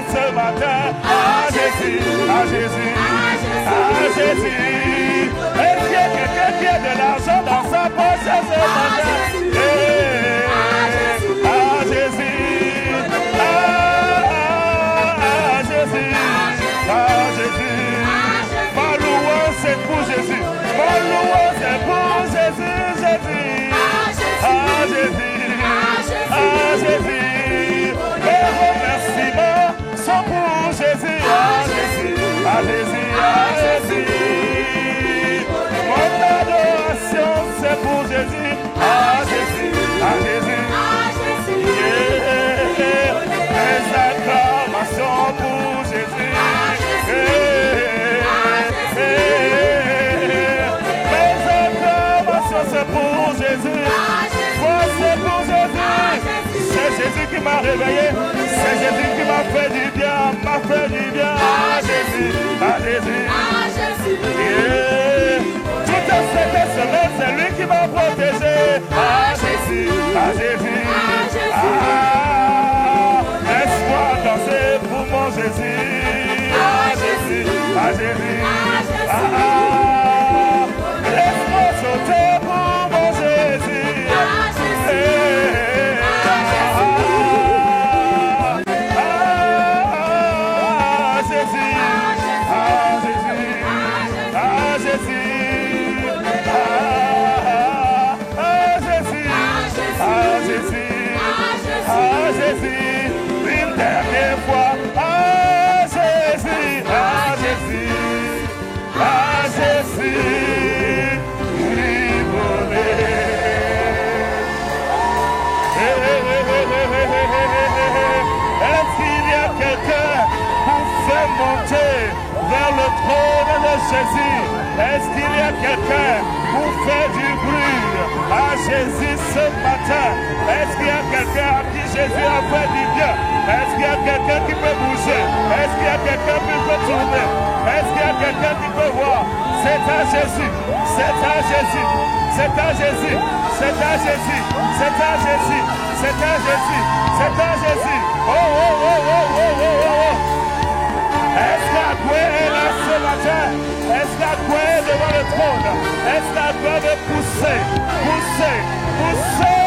Ce matin, à Jésus, à Jésus, à Jésus. Est-ce qu'il y a quelqu'un qui a de l'argent dans sa poche ce matin? À Jésus, à Jésus, à Jésus. Ma louange c'est pour Jésus, ma louange c'est pour Jésus, Jésus. À Jésus, à Jésus. Mes remerciements sont pour Jésus, à Jésus, à Jésus, à Jésus. Mon adoration c'est pour Jésus, à Jésus, à Jésus. Yeah. Mes acclamations pour Jésus. Mes acclamations c'est pour Jésus. Moi c'est pour Jésus. C'est Jésus qui m'a réveillé, c'est Jésus qui m'a fait du bien, à Jésus, à Jésus, à Jésus. Yeah. Toute cette semaine, c'est lui qui m'a protégé, à Jésus, à Jésus, ah, laisse-moi danser pour mon Jésus, à Jésus, à Jésus, ah, laisse-moi sauter pour mon Jésus, à Jésus. Une dernière fois, à Jésus, à Jésus. vers le trône de Jésus. Est-ce qu'il y a quelqu'un pour faire du bruit à Jésus ce matin? Est-ce qu'il y a quelqu'un à qui Jésus a fait du bien? Est-ce qu'il y a quelqu'un qui peut bouger? Est-ce qu'il y a quelqu'un qui peut tourner? Est-ce qu'il y a quelqu'un qui peut voir? C'est à Jésus, c'est à Jésus, c'est à Jésus, c'est à Jésus, c'est à Jésus, c'est à Jésus, c'est à Jésus. Oh, oh, oh, oh, oh, oh, oh. Est-ce qu'Agoué est là ce matin? Est-ce qu'Agoué est devant le trône? Est-ce qu'Agoué veut pousser, pousser, pousser?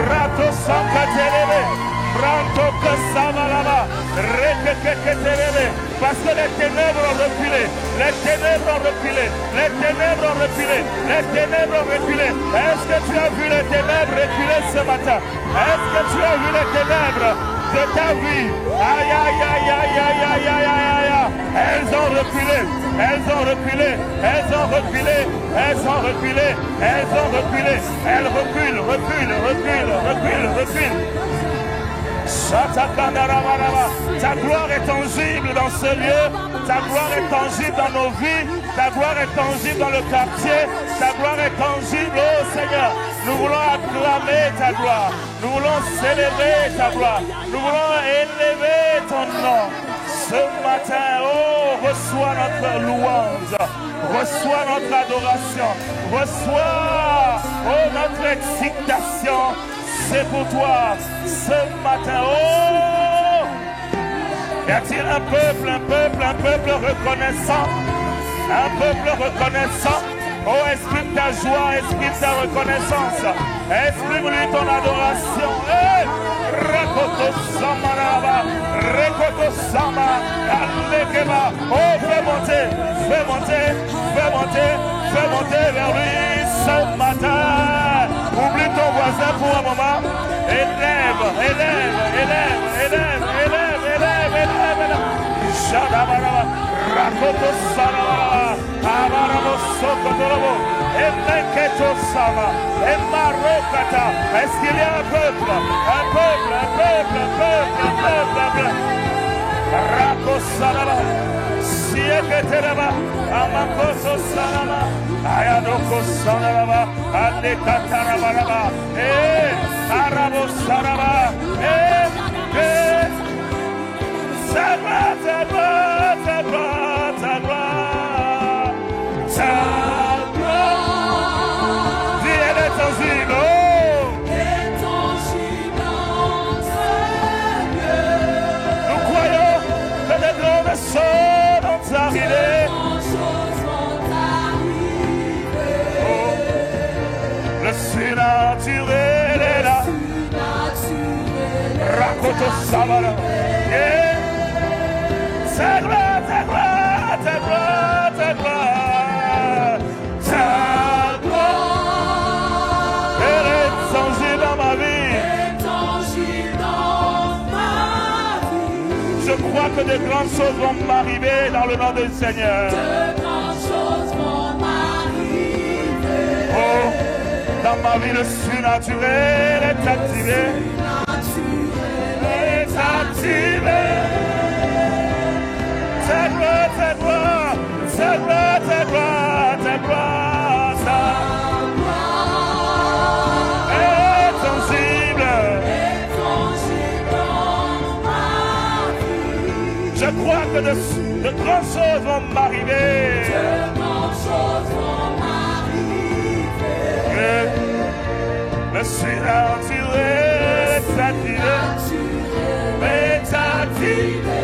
Rato Sankatelele, Ranto Kasamalama, Rekeketelele, parce que les ténèbres ont reculé, les ténèbres ont reculé, les ténèbres ont reculé, les ténèbres ont reculé. Est-ce que tu as vu les ténèbres reculer ce matin? Est-ce que tu as vu les ténèbres de ta vie? Aïe, aïe, aïe, aïe, aïe, aïe, aïe, aïe, aïe. Elles ont reculé, elles ont reculé, elles ont reculé, elles ont reculé, elles ont reculé. Elles reculent, reculent, reculent, reculent, reculent. Ta gloire est tangible dans ce lieu, ta gloire est tangible dans nos vies, ta gloire est tangible dans le quartier, ta gloire est tangible, oh Seigneur. Nous voulons acclamer ta gloire, nous voulons célébrer ta gloire, nous voulons élever ton nom. Ce matin, oh, reçois notre louange, reçois notre adoration, reçois, oh, notre excitation. C'est pour toi ce matin. Oh! Y a-t-il un peuple reconnaissant? Un peuple reconnaissant? Oh, exprime ta joie, exprime ta reconnaissance. Exprime-lui ton adoration. Hey! Rakoto Samaraba, Rekoto Sama, Alekeba. Oh, fais monter, fais monter, fais monter, fais monter vers lui ce matin. Oublie ton voisin pour un moment. Élève, élève, élève, élève, élève, élève, élève, élève. Shadabaraba, Rakoto Sarabara, Abarabo Sokotorobo, Emeketo Sama, Emarokata. Est-ce qu'il y a un peuple? Un peuple, un peuple, un peuple, un peuple, un peuple. Rakosaraba, Sieketeraba, Amakoso Saraba, Ayadoko Saraba, Adekatarabaraba, Arabo Saraba, ta gloire, ta gloire, ta gloire, ta gloire, ta gloire. Dis, elle est tangible, oh. Nous croyons que de grandes choses ont arrivé. Oh, le surnaturel est là. Rakoto Sabara. Yeah. Ta gloire, ta gloire, ta gloire, ta gloire, ta gloire. Elle est tangible dans ma vie. Je crois que de grandes choses vont m'arriver dans le nom du Seigneur. De grandes choses vont m'arriver. Oh, dans ma vie, le surnaturel est activé. Est activé. Ta gloire, ta gloire, ta gloire, ta gloire, ta gloire, ta gloire est tangible. Je crois que de grandes choses vont m'arriver. De grandes choses vont m'arriver. Le surnaturel est activé. Est activé.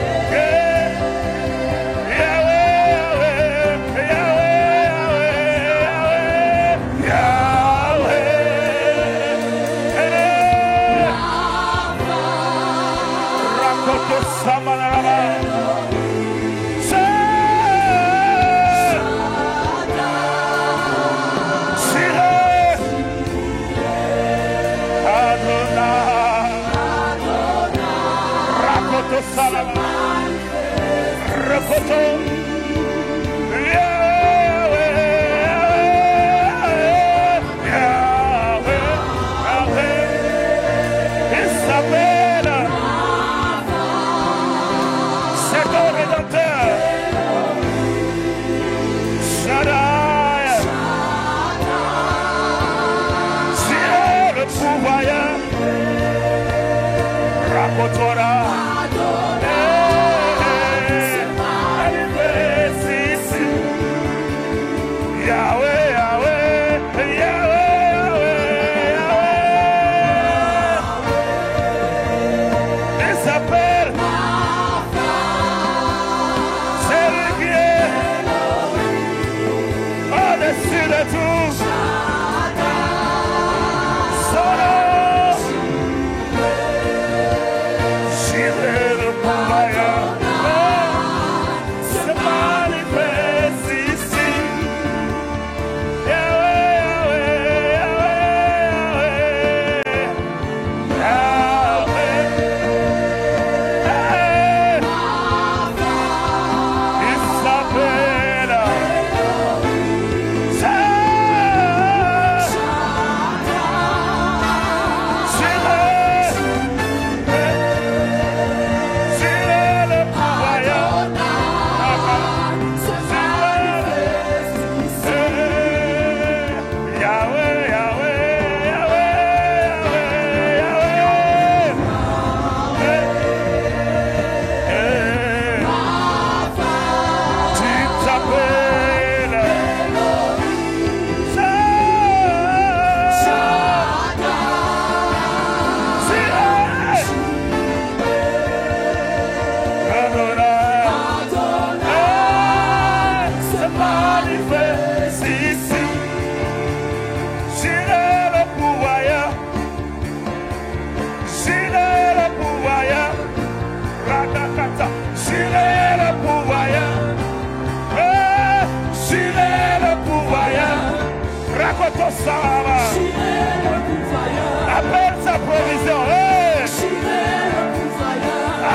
Rakotora. Yahweh, Yahweh, Yahweh, Yahweh. Il s'appelle celui qui est au-dessus de tout. Son nom, Jireh le pourvoyeur, se manifeste ici. Appelle sa provision.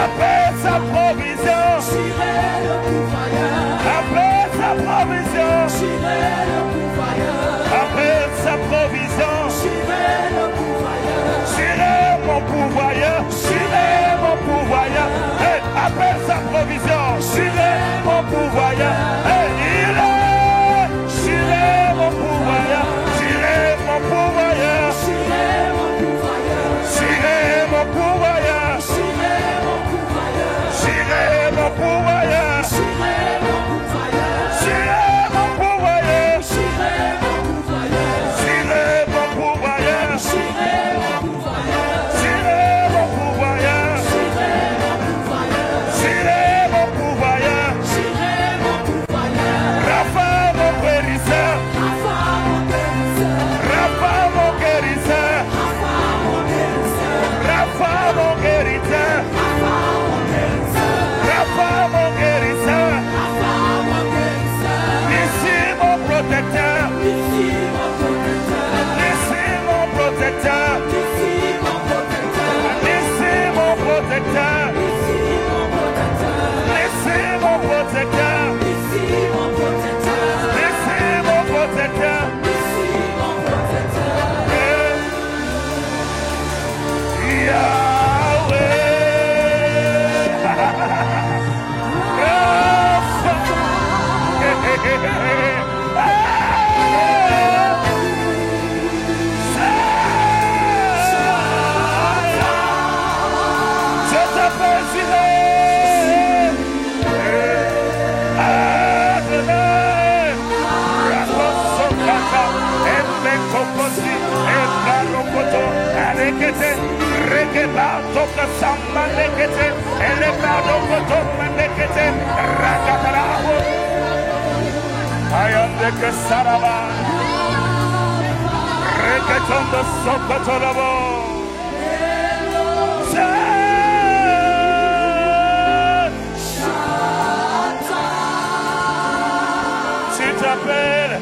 Appelle sa provision. Appelle sa provision. Appelle sa provision. Jireh mon pourvoyeur. Jireh mon pourvoyeur. Appelle sa provision. Jireh mon pourvoyeur. Il est Jireh mon pourvoyeur. Jireh mon pourvoyeur. Jireh mon pourvoyeur. Jireh mon pourvoyeur. Jireh mon pourvoyeur. Jireh mon pourvoyeur. Jireh mon pourvoyeur. Rafa mon guérisseur. Rafa mon guérisseur. Rafa mon guérisseur. Rafa mon guérisseur. Ici mon protecteur. Ici mon protecteur. Ici mon protecteur. Ici mon protecteur. Que Saraba, Reketon de Sokotolobo, tu t'appelles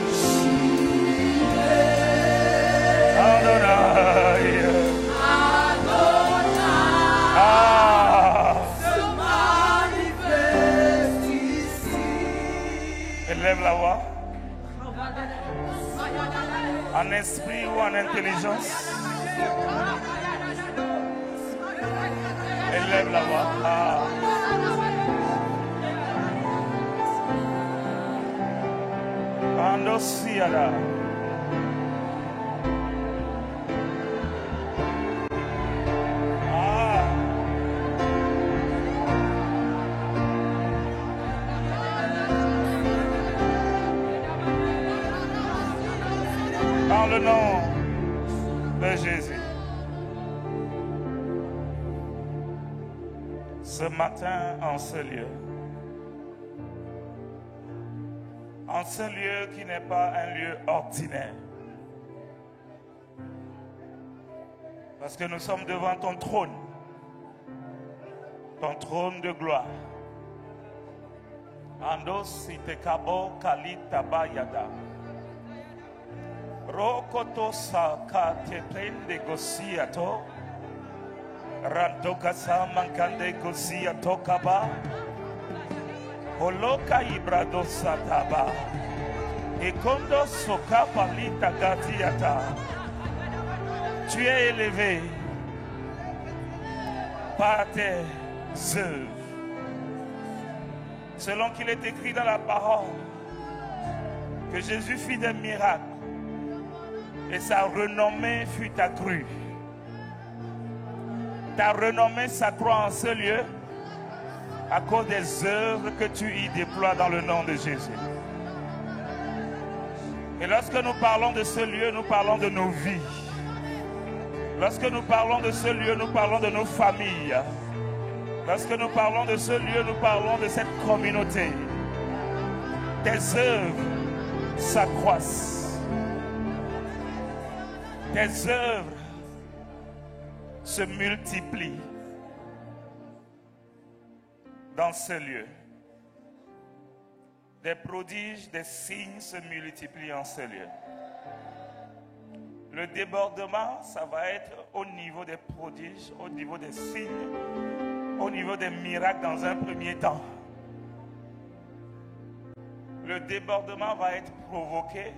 Adonai. Élève la voix. En esprit ou en intelligence. Élève la voix. Andosiada. ce matin en ce lieu. En ce lieu qui n'est pas un lieu ordinaire. Parce que nous sommes devant ton trône de gloire. Andos itekabo kalita yada. Rokoto saka te prende gosiato. Randoka sa mankande gosiato kaba. Holoka ibrado sataba. Ekondo soka palita gatiata. Tu es élevé par tes œuvres. Selon qu'il est écrit dans la parole que Jésus fit des miracles et sa renommée fut accrue. Ta renommée s'accroît en ce lieu à cause des œuvres que tu y déploies dans le nom de Jésus. Et lorsque nous parlons de ce lieu, nous parlons de nos vies. Lorsque nous parlons de ce lieu, nous parlons de nos familles. Lorsque nous parlons de ce lieu, nous parlons de cette communauté. Tes œuvres s'accroissent. Tes œuvres se multiplient dans ce lieu. Des prodiges, des signes se multiplient en ce lieu. Le débordement, ça va être au niveau des prodiges, au niveau des signes, au niveau des miracles dans un premier temps. Le débordement va être provoqué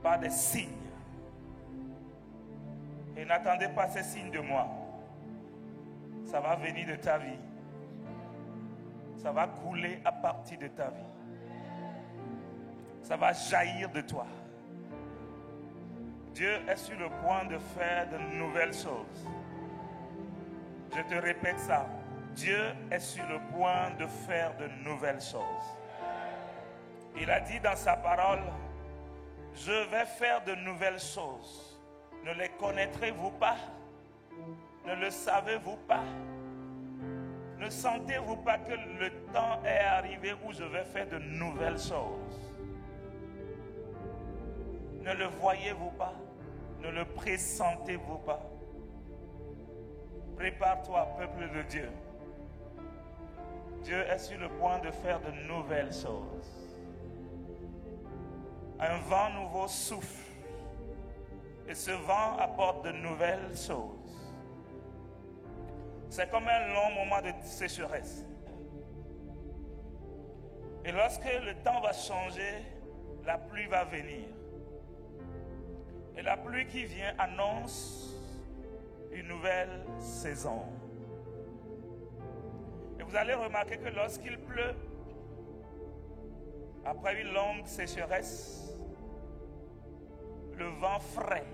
par des signes. Et n'attendez pas ces signes de moi. Ça va venir de ta vie. Ça va couler à partir de ta vie. Ça va jaillir de toi. Dieu est sur le point de faire de nouvelles choses. Je te répète ça. Dieu est sur le point de faire de nouvelles choses. Il a dit dans sa parole, je vais faire de nouvelles choses. Ne les connaîtrez-vous pas? Ne le savez-vous pas? Ne sentez-vous pas que le temps est arrivé où je vais faire de nouvelles choses? Ne le voyez-vous pas? Ne le pressentez-vous pas? Prépare-toi, peuple de Dieu. Dieu est sur le point de faire de nouvelles choses. Un vent nouveau souffle. Et ce vent apporte de nouvelles choses. C'est comme un long moment de sécheresse. Et lorsque le temps va changer, la pluie va venir. Et la pluie qui vient annonce une nouvelle saison. Et vous allez remarquer que lorsqu'il pleut, après une longue sécheresse, le vent frais,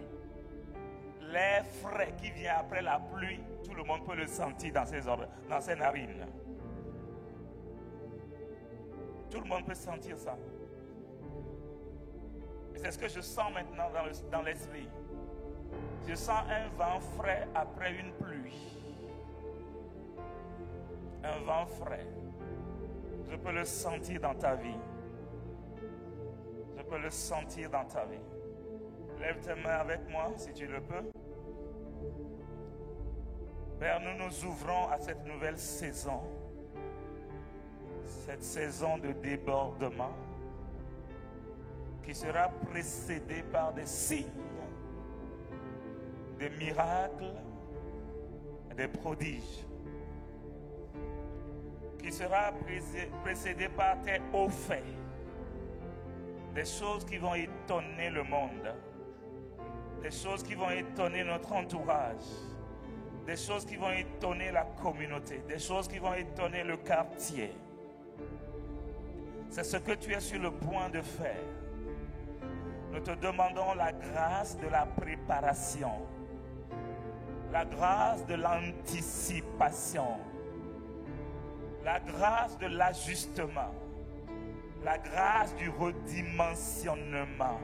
l'air frais qui vient après la pluie, tout le monde peut le sentir dans ses narines. Tout le monde peut sentir ça. Et c'est ce que je sens maintenant dans l'esprit. Je sens un vent frais après une pluie. Un vent frais. Je peux le sentir dans ta vie. Je peux le sentir dans ta vie. Lève tes mains avec moi si tu le peux. Père, nous nous ouvrons à cette nouvelle saison. Cette saison de débordement qui sera précédée par des signes, des miracles, des prodiges, qui sera précédée par tes hauts faits, des choses qui vont étonner le monde, des choses qui vont étonner notre entourage, des choses qui vont étonner la communauté, des choses qui vont étonner le quartier. C'est ce que tu es sur le point de faire. Nous te demandons la grâce de la préparation, la grâce de l'anticipation, la grâce de l'ajustement, la grâce du redimensionnement.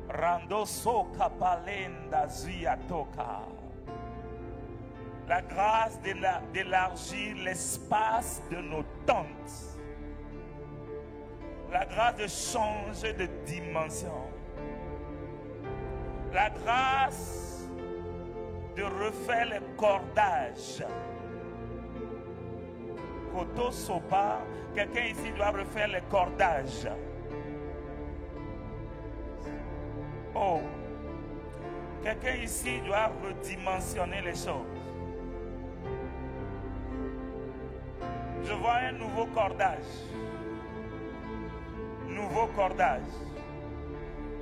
Rando soka palenda zia toka. La grâce d'élargir l'espace de nos tentes. La grâce de changer de dimension. La grâce de refaire les cordages. Koto Sopa, quelqu'un ici doit refaire les cordages. Oh, quelqu'un ici doit redimensionner les choses. Je vois un nouveau cordage. Nouveau cordage.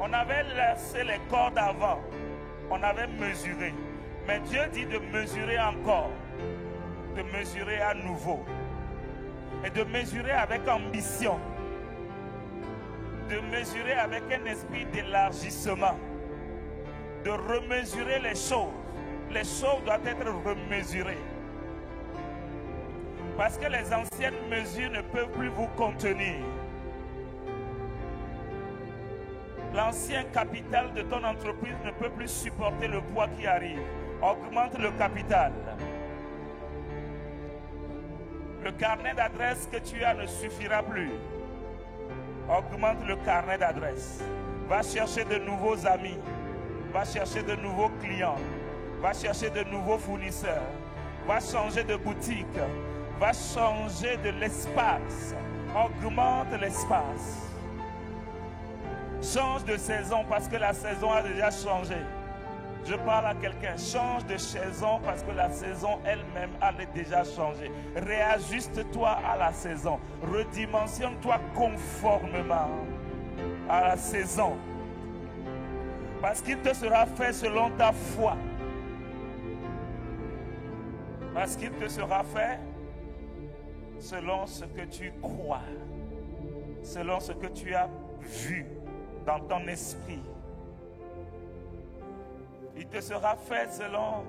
On avait laissé les cordes avant. On avait mesuré. Mais Dieu dit de mesurer encore. De mesurer à nouveau. Et de mesurer avec ambition. De mesurer avec un esprit d'élargissement. De remesurer les choses. Les choses doivent être remesurées. Parce que les anciennes mesures ne peuvent plus vous contenir. L'ancien capital de ton entreprise ne peut plus supporter le poids qui arrive. Augmente le capital. Le carnet d'adresse que tu as ne suffira plus. Augmente le carnet d'adresse. Va chercher de nouveaux amis. Va chercher de nouveaux clients. Va chercher de nouveaux fournisseurs. Va changer de boutique. Va changer de l'espace. Augmente l'espace. Change de saison parce que la saison a déjà changé. Je parle à quelqu'un. Change de saison parce que la saison elle-même a déjà changé. Réajuste-toi à la saison. Redimensionne-toi conformément à la saison. Parce qu'il te sera fait selon ta foi. Parce qu'il te sera fait selon ce que tu crois, selon ce que tu as vu dans ton esprit. Il te sera fait selon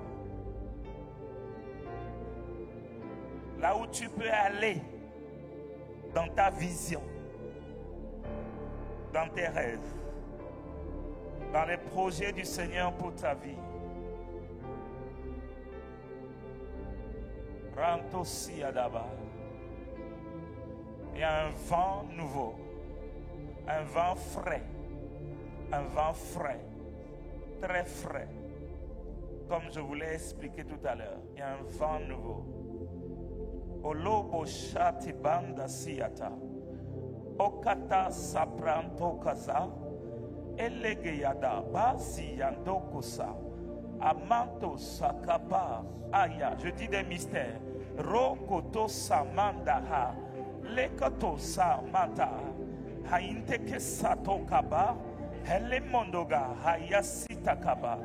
là où tu peux aller dans ta vision, dans tes rêves, dans les projets du Seigneur pour ta vie. Rantosi Adaba. Il y a un vent nouveau, un vent frais, très frais. Comme je vous l'ai expliqué tout à l'heure, il y a un vent nouveau. Olobo shati banda siata, okata sapranto kaza, elegeyada basi yandokosa, amanto sakaba aya. Je dis des mystères. Rokoto samandaha. Lekoto sa mata hainteke sato kaba helemondoga hayasita kaba.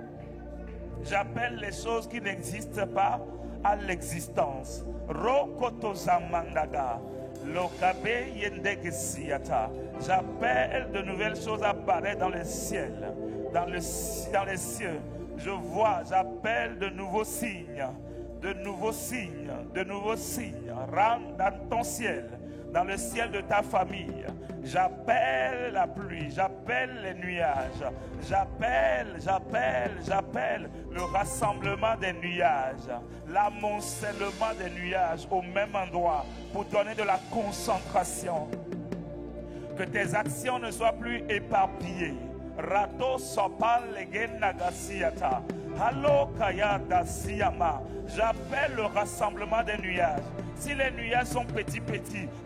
J'appelle les choses qui n'existent pas à l'existence. Rokoto zamandaga lokabe yendegesiata. J'appelle de nouvelles choses à apparaître dans le ciel, dans les cieux. Je vois, j'appelle de nouveaux signes. De nouveaux signes, de nouveaux signes. Rentre dans ton ciel, dans le ciel de ta famille. J'appelle la pluie, j'appelle les nuages. J'appelle le rassemblement des nuages, l'amoncellement des nuages au même endroit pour donner de la concentration. Que tes actions ne soient plus éparpillées. Rato sopal legen nagasiata. Hallo kayada siyama. J'appelle le rassemblement des nuages. Si les nuages sont petits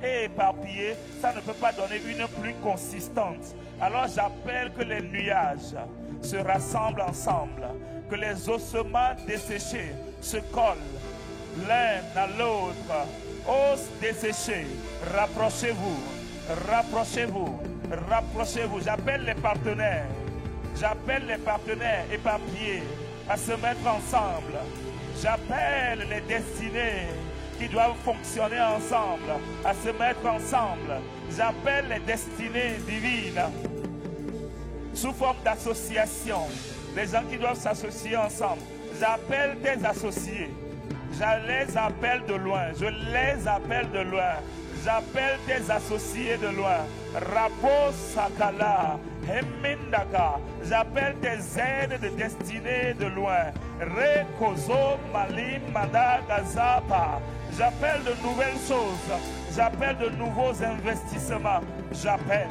et éparpillés, ça ne peut pas donner une pluie consistante. Alors j'appelle que les nuages se rassemblent ensemble, que les ossements desséchés se collent l'un à l'autre. Os desséchés, rapprochez-vous, rapprochez-vous, rapprochez-vous. J'appelle les partenaires éparpillés à se mettre ensemble. J'appelle les destinées qui doivent fonctionner ensemble à se mettre ensemble. J'appelle les destinées divines sous forme d'association. Les gens qui doivent s'associer ensemble. J'appelle tes associés. Je les appelle de loin. Je les appelle de loin. J'appelle tes associés de loin. Rabo Sakala, Hemindaka. J'appelle tes aides de destinée de loin. Rekozo Malim Madagazapa. J'appelle de nouvelles choses. J'appelle de nouveaux investissements. J'appelle.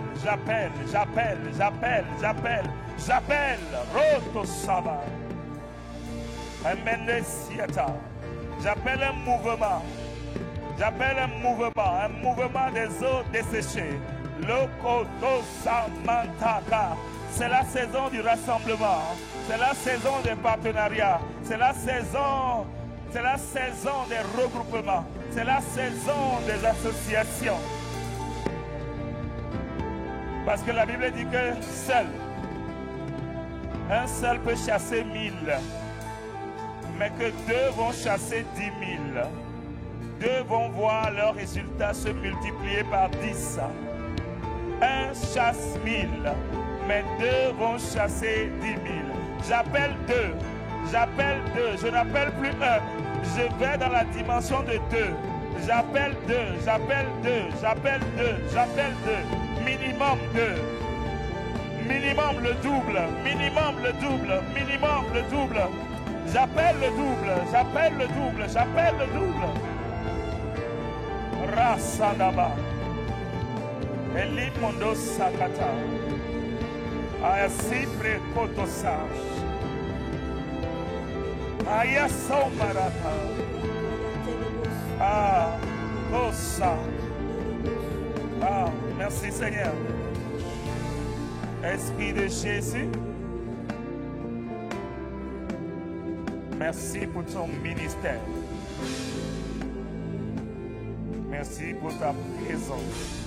Roto Saba. J'appelle un mouvement. Un mouvement des eaux desséchées. Lokoto Samantaka. C'est la saison du rassemblement. C'est la saison des partenariats. C'est la saison des regroupements. C'est la saison des associations. Parce que la Bible dit que un seul peut chasser 1000, mais que 2 vont chasser 10 000. 2 vont voir leurs résultats se multiplier par 10. Un chasse 1000, mais 2 vont chasser 10 000. J'appelle 2. Je n'appelle plus 1. Je vais dans la dimension de 2. J'appelle 2. Minimum 2. Minimum le double. J'appelle le double. Rasadaba. Elimondo Sakata. Ayasipre Kotosa. Ayasomarata. Kosa. Merci Seigneur. Esprit de Jésus. Merci pour ton ministère. Merci pour ta présence.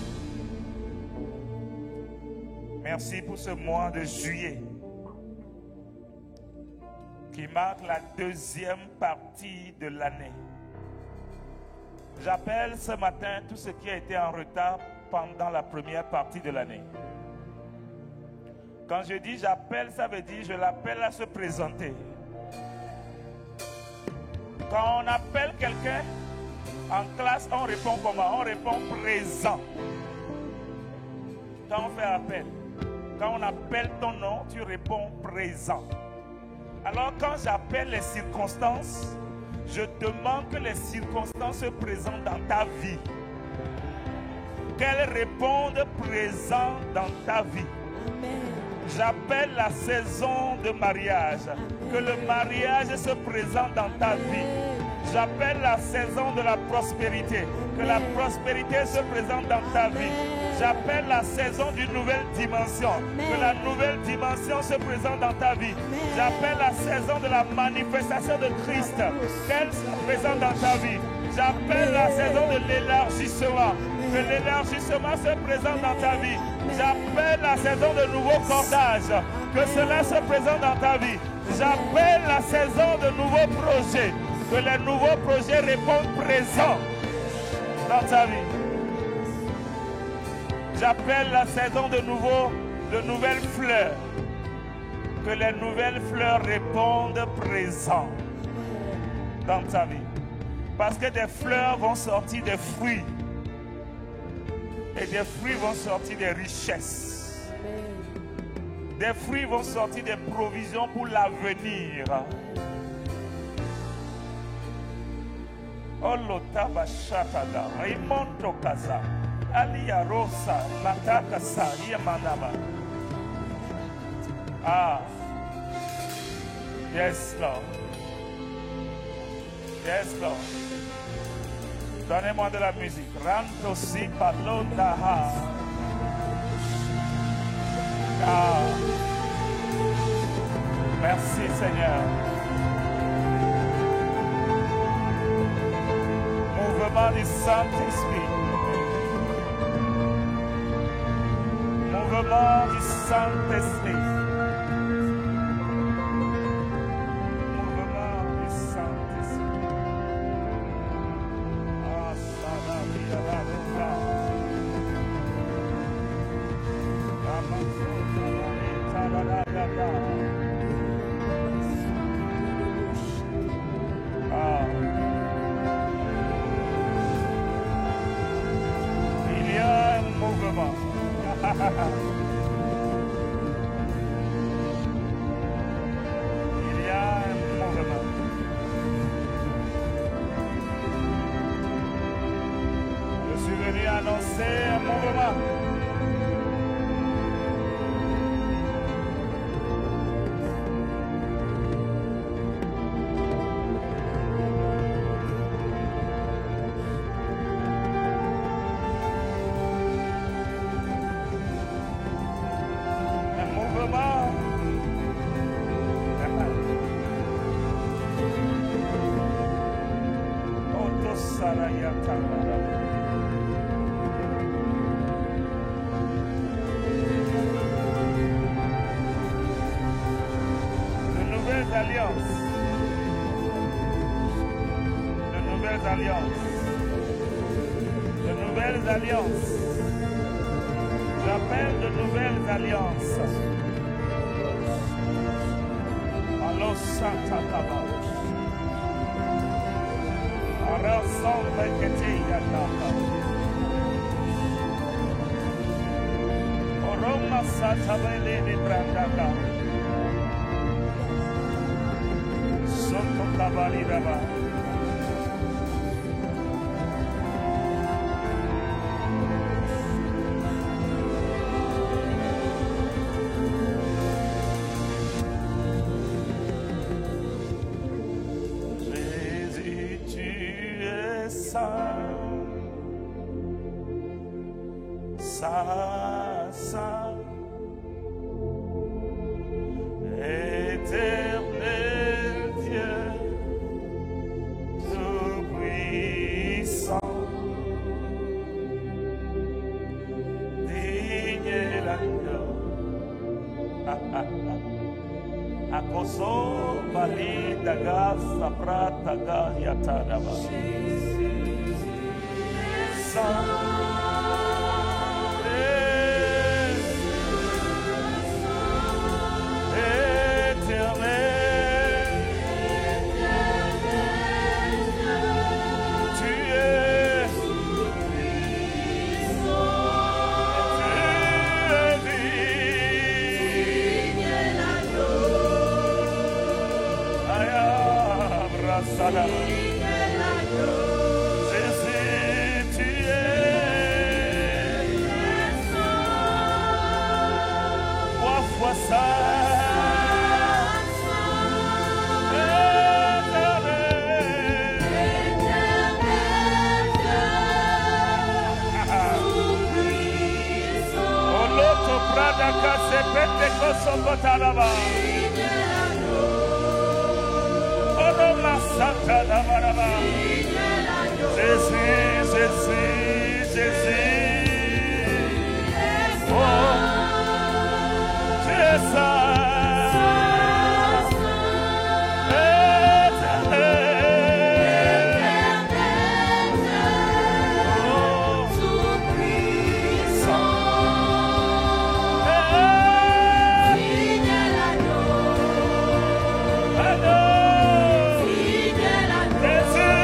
Merci pour ce mois de juillet qui marque la 2e partie de l'année. J'appelle ce matin tout ce qui a été en retard pendant la première partie de l'année. Quand je dis j'appelle, ça veut dire je l'appelle à se présenter. Quand on appelle quelqu'un en classe, on répond comment? On répond présent. Quand on fait appel, quand on appelle ton nom, tu réponds présent. Alors quand j'appelle les circonstances, je demande que les circonstances se présentent dans ta vie. Qu'elles répondent présent dans ta vie. Amen. J'appelle la saison de mariage. Que le mariage se présente dans ta vie. J'appelle la saison de la prospérité. Que la prospérité se présente dans ta vie. J'appelle la saison d'une nouvelle dimension. Que la nouvelle dimension se présente dans ta vie. J'appelle la saison de la manifestation de Christ. Qu'elle se présente dans ta vie. J'appelle la saison de l'élargissement. Que l'élargissement se présente dans ta vie. J'appelle la saison de nouveaux cordages. Que cela se présente dans ta vie. J'appelle la saison de nouveaux projets. Que les nouveaux projets répondent présents dans ta vie. J'appelle la saison de nouvelles fleurs. Que les nouvelles fleurs répondent présents dans ta vie. Parce que des fleurs vont sortir des fruits. Et des fruits vont sortir des richesses. Des fruits vont sortir des provisions pour l'avenir. Olota bashatada, Raimondo Kaza, Alia Rosa, Matakasa, Yamanaba. Yes, Lord. Yes, Lord. Donnez-moi de la musique. Ranto si palondaha. Merci, Seigneur. Mouvement du Saint-Esprit. Mouvement du Saint-Esprit. C'est un mouvement. Un mouvement. De nouvelles alliances. De nouvelles alliances. De nouvelles alliances. J'appelle de nouvelles alliances. Allo Santa Taba. Rassemble que tu y as. Oroma Satabele de Brandaka. Soto Kabalidaba. Saint, éternel Dieu, tout-puissant, digne l'agneau, Akoso bali daga saprata ga yatadaba. Yes,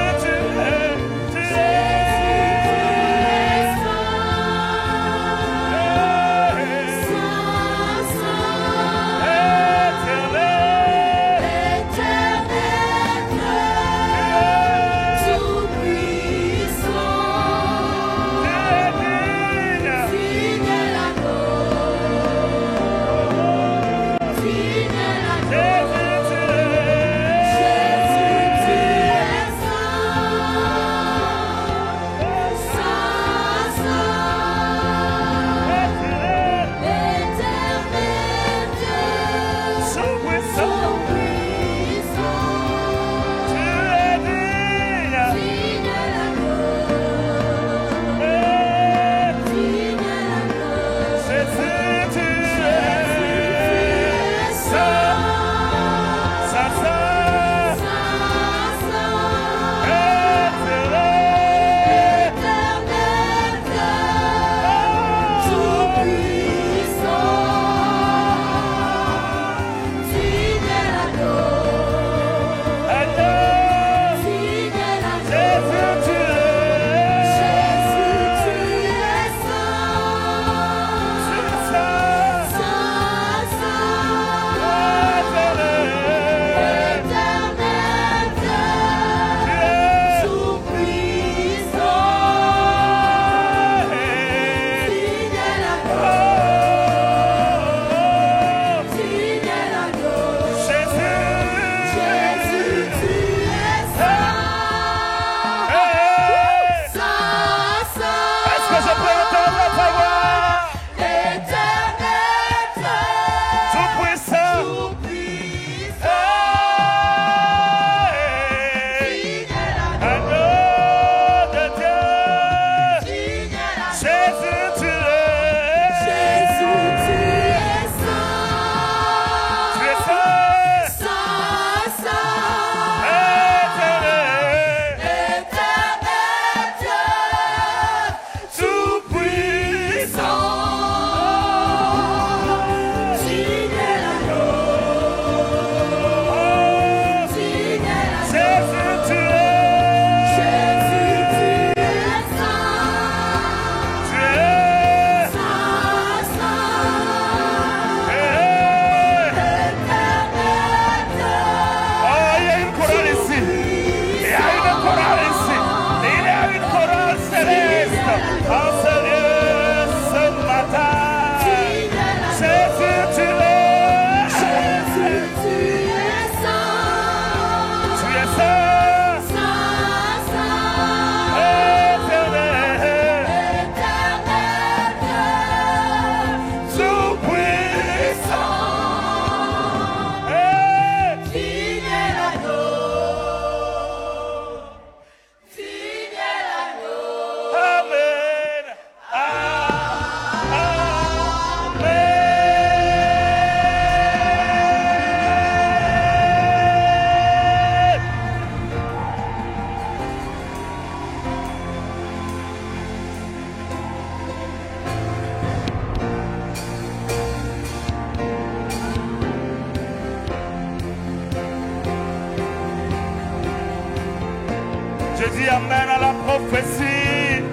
Je dis amen à la prophétie.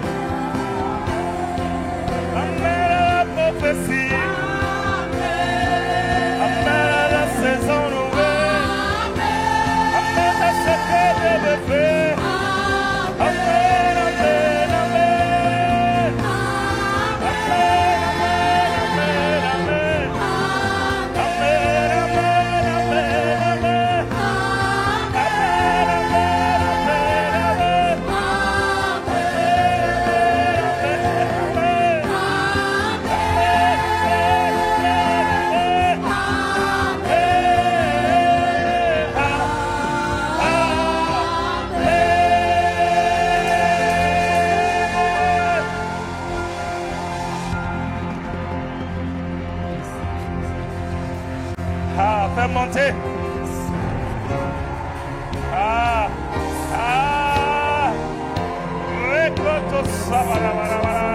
Amen à la prophétie. Amen à la saison nouvelle. Amen à ce que Dieu veut faire. Amen, amen, amen. Amen, amen, amen, amen. Amen, amen, amen, amen. Fais monter. Recoto sabarabara.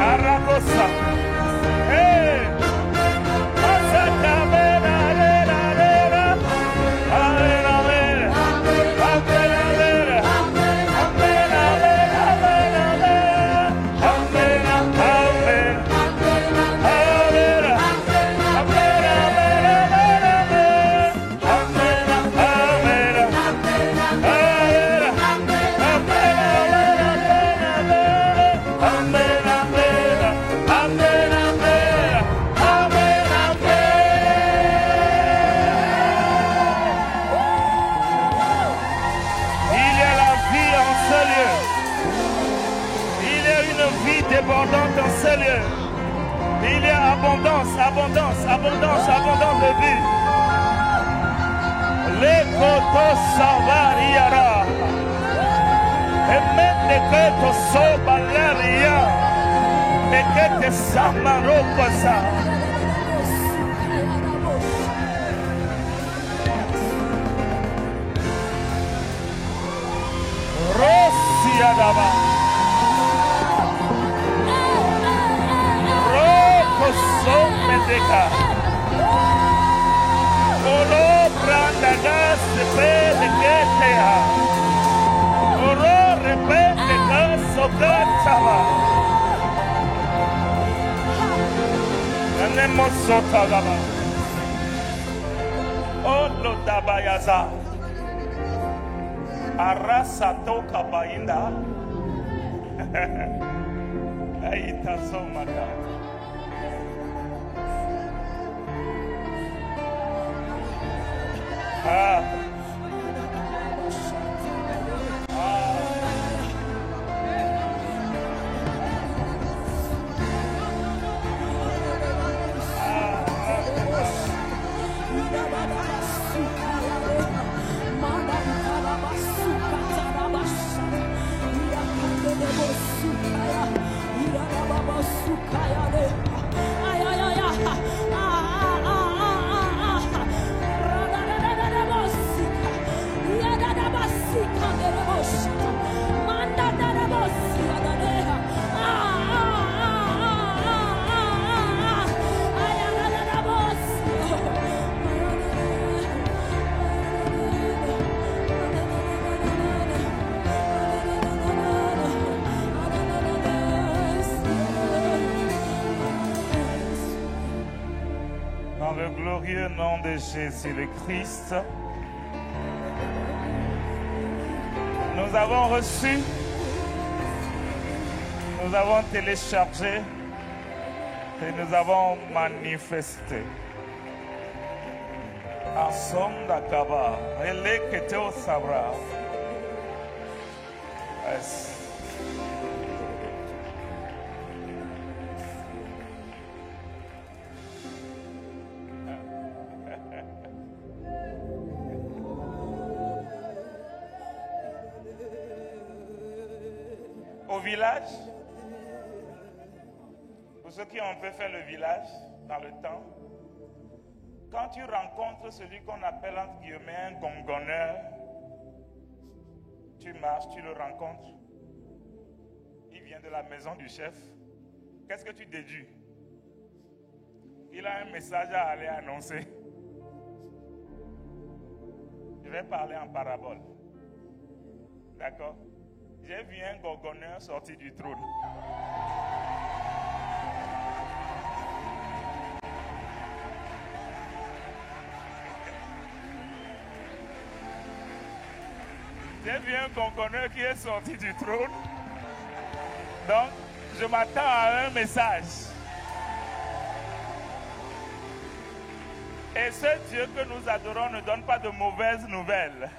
Aragosa. Hey. Asacabena, lera, lera. Amen, amen. Amen, amen. Amen, amen, amen, amen. Amen, amen. Débordante en ce lieu. Il y a abondance, abondance, abondance, abondance de vie. Les kotos savariara. Et même les kotos sobalaria. Et que te samarokosa. Rossiadaba. Medeka. Oro brandagas de getea. Oro repete caso gatava. Anemos sotagaba. Olo dabayaza. Arrasa toka bainda. Aita somata. Dans le glorieux nom de Jésus le Christ, nous avons reçu, nous avons téléchargé et nous avons manifesté. Asonda kaba, eleketeo sabra. Yes. Au village, pour ceux qui ont fait faire le village dans le temps, quand tu rencontres celui qu'on appelle entre guillemets un gongonneur, tu marches, tu le rencontres, il vient de la maison du chef, qu'est-ce que tu déduis? Il a un message à aller annoncer. Je vais parler en parabole. D'accord? J'ai vu un gongonneur sorti du trône. J'ai vu un gongonneur qui est sorti du trône. Donc, je m'attends à un message. Et ce Dieu que nous adorons ne donne pas de mauvaises nouvelles.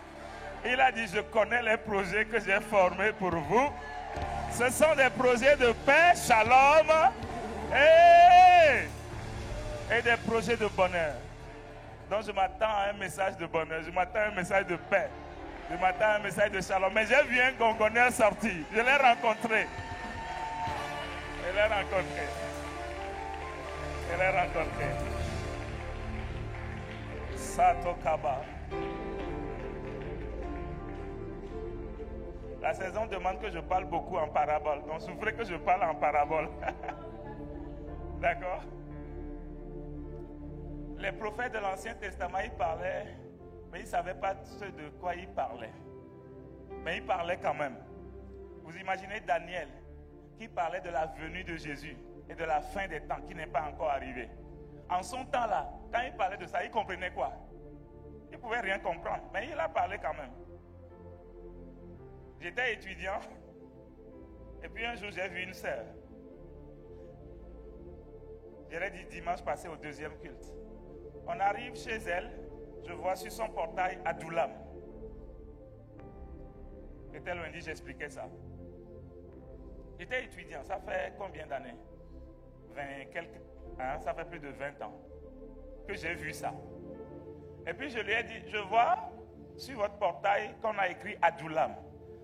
Il a dit, je connais les projets que j'ai formés pour vous. Ce sont des projets de paix, shalom, et des projets de bonheur. Donc je m'attends à un message de bonheur, je m'attends à un message de paix, je m'attends à un message de shalom. Mais j'ai vu un gongonneur sorti, je l'ai rencontré. Je l'ai rencontré. Je l'ai rencontré. Sato Kaba. La saison demande que je parle beaucoup en parabole. Donc souffrez que je parle en parabole. D'accord? Les prophètes de l'Ancien Testament, ils parlaient, mais ils ne savaient pas ce de quoi ils parlaient. Mais ils parlaient quand même. Vous imaginez Daniel qui parlait de la venue de Jésus et de la fin des temps qui n'est pas encore arrivée. En son temps-là, quand il parlait de ça, il comprenait quoi? Il ne pouvait rien comprendre, mais il a parlé quand même. J'étais étudiant, et puis un jour j'ai vu une sœur. Je l'ai dit dimanche passé au deuxième culte. On arrive chez elle, je vois sur son portail Adoulam. C'était lundi, j'expliquais ça. J'étais étudiant, ça fait combien d'années? 20 quelques, hein, ça fait plus de 20 ans que j'ai vu ça. Et puis je lui ai dit, je vois sur votre portail qu'on a écrit Adoulam.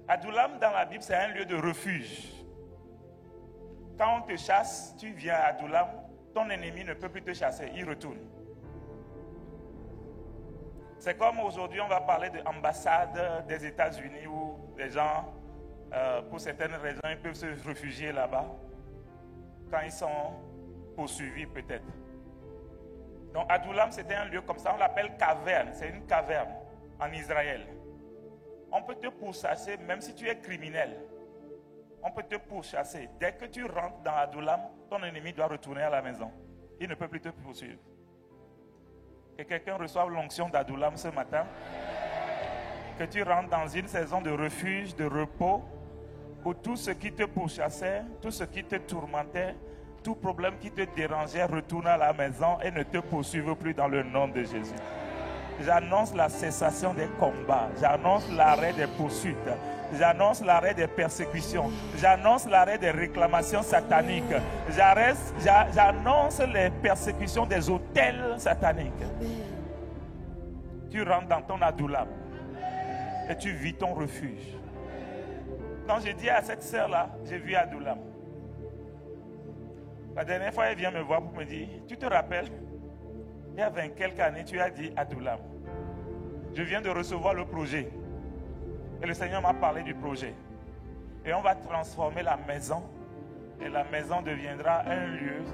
Adoulam dans la Bible, c'est un lieu de refuge. Quand on te chasse, tu viens à Adoulam, ton ennemi ne peut plus te chasser, il retourne. C'est comme aujourd'hui, on va parler de l'ambassade des États-Unis où les gens, pour certaines raisons, ils peuvent se réfugier là-bas quand ils sont poursuivis peut-être. Donc Adoulam, c'était un lieu comme ça, on l'appelle caverne, c'est une caverne en Israël. On peut te pourchasser même si tu es criminel. On peut te pourchasser. Dès que tu rentres dans Adoulam, ton ennemi doit retourner à la maison. Il ne peut plus te poursuivre. Que quelqu'un reçoive l'onction d'Adoulam ce matin. Que tu rentres dans une saison de refuge, de repos, où tout ce qui te pourchassait, tout ce qui te tourmentait, tout problème qui te dérangeait retourne à la maison et ne te poursuive plus dans le nom de Jésus. J'annonce la cessation des combats. J'annonce l'arrêt des poursuites. J'annonce l'arrêt des persécutions. J'annonce l'arrêt des réclamations sataniques. J'annonce les persécutions des autels sataniques. Tu rentres dans ton Adoulam et tu vis ton refuge. Quand j'ai dit à cette sœur-là, j'ai vu Adoulam. La dernière fois, elle vient me voir pour me dire, tu te rappelles? Il y a 20 quelques années, tu as dit Adoulam. Je viens de recevoir le projet. Et le Seigneur m'a parlé du projet. Et on va transformer la maison. Et la maison deviendra un lieu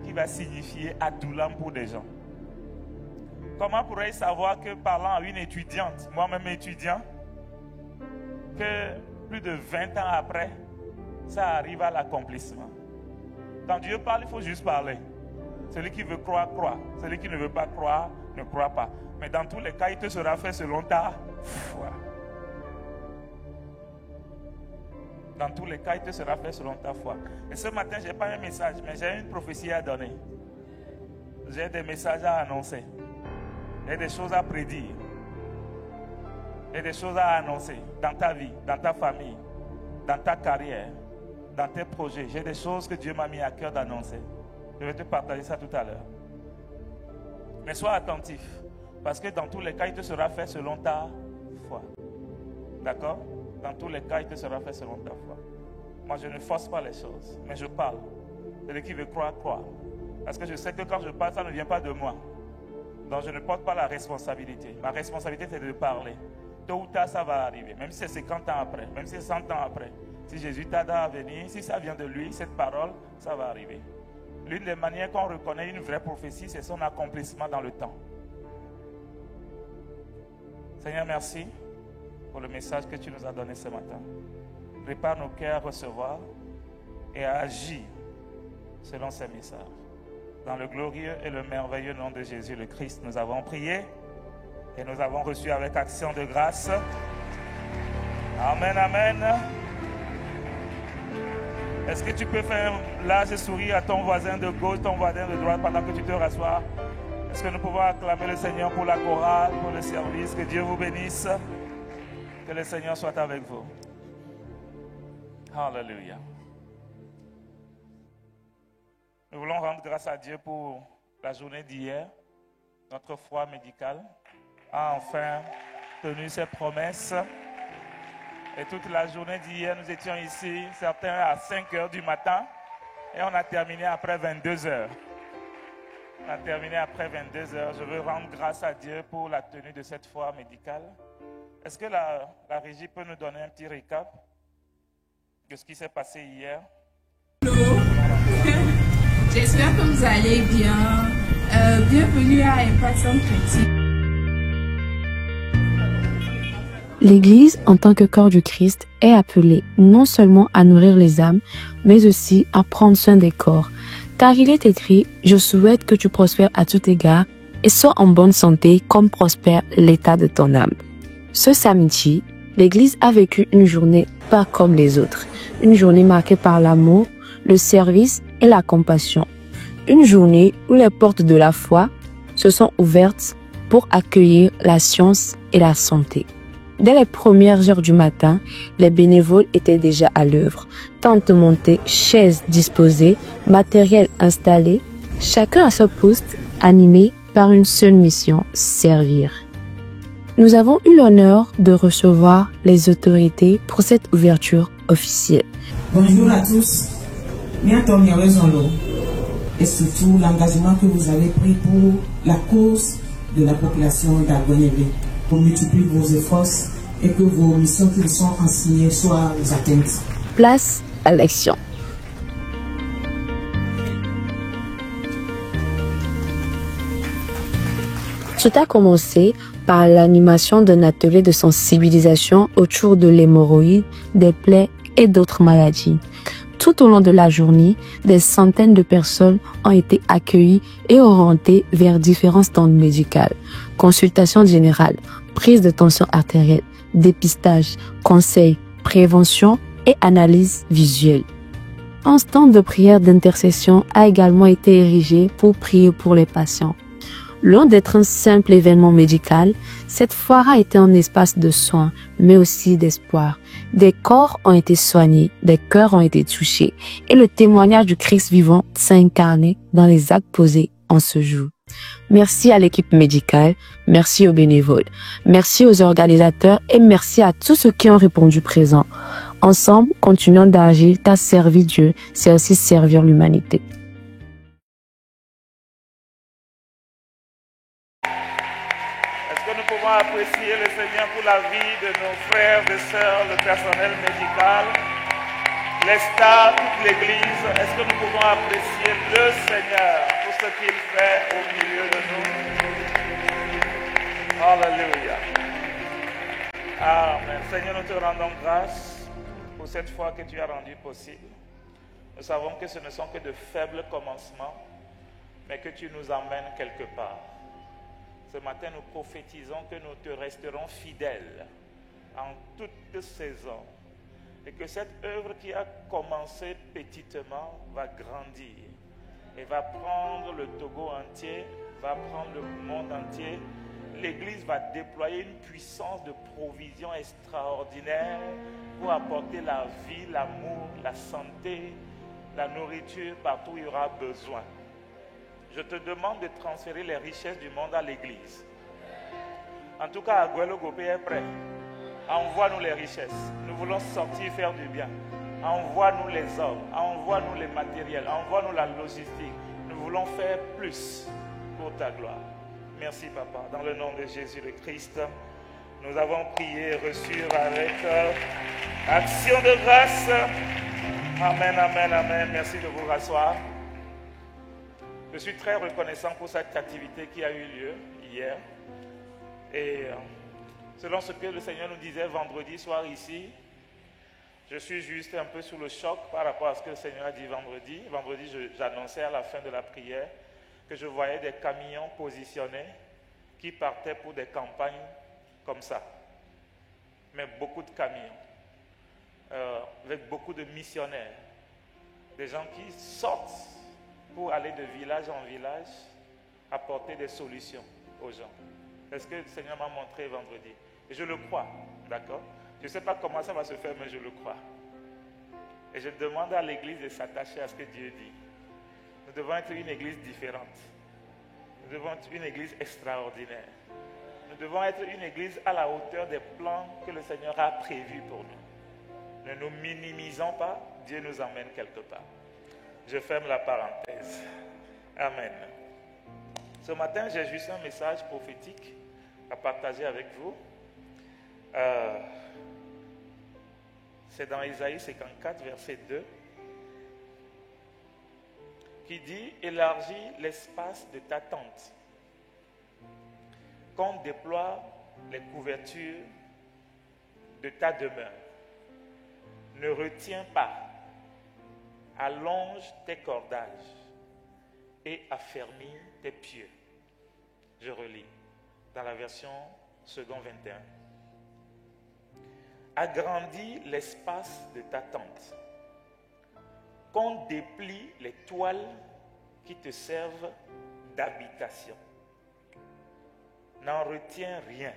qui va signifier Adoulam pour des gens. Comment pourrais-je savoir que parlant à une étudiante, moi-même étudiant, que plus de 20 ans après, ça arrive à l'accomplissement? Quand Dieu parle, il faut juste parler. Celui qui veut croire, croit. Celui qui ne veut pas croire, ne croit pas. Mais dans tous les cas, il te sera fait selon ta foi. Dans tous les cas, il te sera fait selon ta foi. Et ce matin, je n'ai pas un message, mais j'ai une prophétie à donner. J'ai des messages à annoncer. Il y a des choses à prédire. Il y a des choses à annoncer dans ta vie, dans ta famille, dans ta carrière, dans tes projets. J'ai des choses que Dieu m'a mis à cœur d'annoncer. Je vais te partager ça tout à l'heure. Mais sois attentif, parce que dans tous les cas, il te sera fait selon ta foi. D'accord? Dans tous les cas, il te sera fait selon ta foi. Moi, je ne force pas les choses, mais je parle. Celui qui veut croire, croire. Parce que je sais que quand je parle, ça ne vient pas de moi. Donc, je ne porte pas la responsabilité. Ma responsabilité, c'est de parler. Tôt ou tard, ça va arriver. Même si c'est 50 ans après, même si c'est 100 ans après. Si Jésus t'aide à venir, si ça vient de lui, cette parole, ça va arriver. L'une des manières qu'on reconnaît une vraie prophétie, c'est son accomplissement dans le temps. Seigneur, merci pour le message que tu nous as donné ce matin. Prépare nos cœurs à recevoir et à agir selon ces messages. Dans le glorieux et le merveilleux nom de Jésus le Christ, nous avons prié et nous avons reçu avec action de grâce. Amen, amen. Est-ce que tu peux faire un large sourire à ton voisin de gauche, ton voisin de droite pendant que tu te rassois? Est-ce que nous pouvons acclamer le Seigneur pour la chorale, pour le service? Que Dieu vous bénisse. Que le Seigneur soit avec vous. Alléluia. Nous voulons rendre grâce à Dieu pour la journée d'hier. Notre foi médicale a enfin tenu ses promesses. Et toute la journée d'hier, nous étions ici, certains à 5 heures du matin, et on a terminé après 22 heures. On a terminé après 22 heures. Je veux rendre grâce à Dieu pour la tenue de cette foi médicale. Est-ce que la régie peut nous donner un petit récap de ce qui s'est passé hier? Hello. J'espère que vous allez bien. Bienvenue à Impassion Critique. L'Église, en tant que corps du Christ, est appelée non seulement à nourrir les âmes, mais aussi à prendre soin des corps. Car il est écrit, « Je souhaite que tu prospères à tout égard et sois en bonne santé comme prospère l'état de ton âme. » Ce samedi, l'Église a vécu une journée pas comme les autres. Une journée marquée par l'amour, le service et la compassion. Une journée où les portes de la foi se sont ouvertes pour accueillir la science et la santé. Dès les premières heures du matin, les bénévoles étaient déjà à l'œuvre. Tentes montées, chaises disposées, matériel installé, chacun à son poste, animé par une seule mission, servir. Nous avons eu l'honneur de recevoir les autorités pour cette ouverture officielle. Bonjour à tous. Bientôt, et surtout l'engagement que vous avez pris pour la cause de la population d'Aguanébé, pour multiplier vos efforts et que vos missions qui vous sont enseignées soient atteintes. Place à l'action. Tout a commencé par l'animation d'un atelier de sensibilisation autour de l'hémorroïde, des plaies et d'autres maladies. Tout au long de la journée, des centaines de personnes ont été accueillies et orientées vers différents stands médicaux. Consultation générale, prise de tension artérielle, dépistage, conseils, prévention et analyse visuelle. Un stand de prière d'intercession a également été érigé pour prier pour les patients. Loin d'être un simple événement médical, cette foire a été un espace de soins, mais aussi d'espoir. Des corps ont été soignés, des cœurs ont été touchés, et le témoignage du Christ vivant s'est incarné dans les actes posés en ce jour. Merci à l'équipe médicale, merci aux bénévoles, merci aux organisateurs et merci à tous ceux qui ont répondu présent. Ensemble, continuons d'agir, t'as servi Dieu, c'est aussi servir l'humanité. Nous pouvons apprécier le Seigneur pour la vie de nos frères et sœurs, le personnel médical, les stars, toute l'Église. Est-ce que nous pouvons apprécier le Seigneur pour ce qu'il fait au milieu de nous? Alléluia. Amen. Seigneur, nous te rendons grâce pour cette foi que tu as rendue possible. Nous savons que ce ne sont que de faibles commencements, mais que tu nous emmènes quelque part. Ce matin, nous prophétisons que nous te resterons fidèles en toute saison et que cette œuvre qui a commencé petitement va grandir et va prendre le Togo entier, va prendre le monde entier l'Église va déployer une puissance de provision extraordinaire pour apporter la vie, l'amour, la santé, la nourriture partout où il y aura besoin. Je te demande de transférer les richesses du monde à l'Église. En tout cas, Aguelo Gopé est prêt. Envoie-nous les richesses. Nous voulons sortir faire du bien. Envoie-nous les hommes, envoie-nous les matériels, envoie-nous la logistique. Nous voulons faire plus pour ta gloire. Merci, Papa. Dans le nom de Jésus le Christ, nous avons prié et reçu avec action de grâce. Amen, amen, amen. Merci de vous rasseoir. Je suis très reconnaissant pour cette activité qui a eu lieu hier. Et selon ce que le Seigneur nous disait vendredi soir ici, je suis juste un peu sous le choc par rapport à ce que le Seigneur a dit vendredi. Vendredi, j'annonçais à la fin de la prière que je voyais des camions positionnés qui partaient pour des campagnes comme ça. Mais beaucoup de camions, avec beaucoup de missionnaires, des gens qui sortent pour aller de village en village, apporter des solutions aux gens. C'est ce que le Seigneur m'a montré vendredi. Et je le crois, d'accord? Je ne sais pas comment ça va se faire, mais je le crois. Et je demande à l'Église de s'attacher à ce que Dieu dit. Nous devons être une Église différente. Nous devons être une Église extraordinaire. Nous devons être une Église à la hauteur des plans que le Seigneur a prévus pour nous. Ne nous minimisons pas, Dieu nous emmène quelque part. Je ferme la parenthèse. Amen. Ce matin, j'ai juste un message prophétique à partager avec vous. C'est dans Isaïe 54, verset 2, qui dit « Élargis l'espace de ta tente, qu'on déploie les couvertures de ta demeure. Ne retiens pas, allonge tes cordages et affermis tes pieux. » Je relis dans la version second 21. Agrandis l'espace de ta tente, qu'on déplie les toiles qui te servent d'habitation. N'en retiens rien.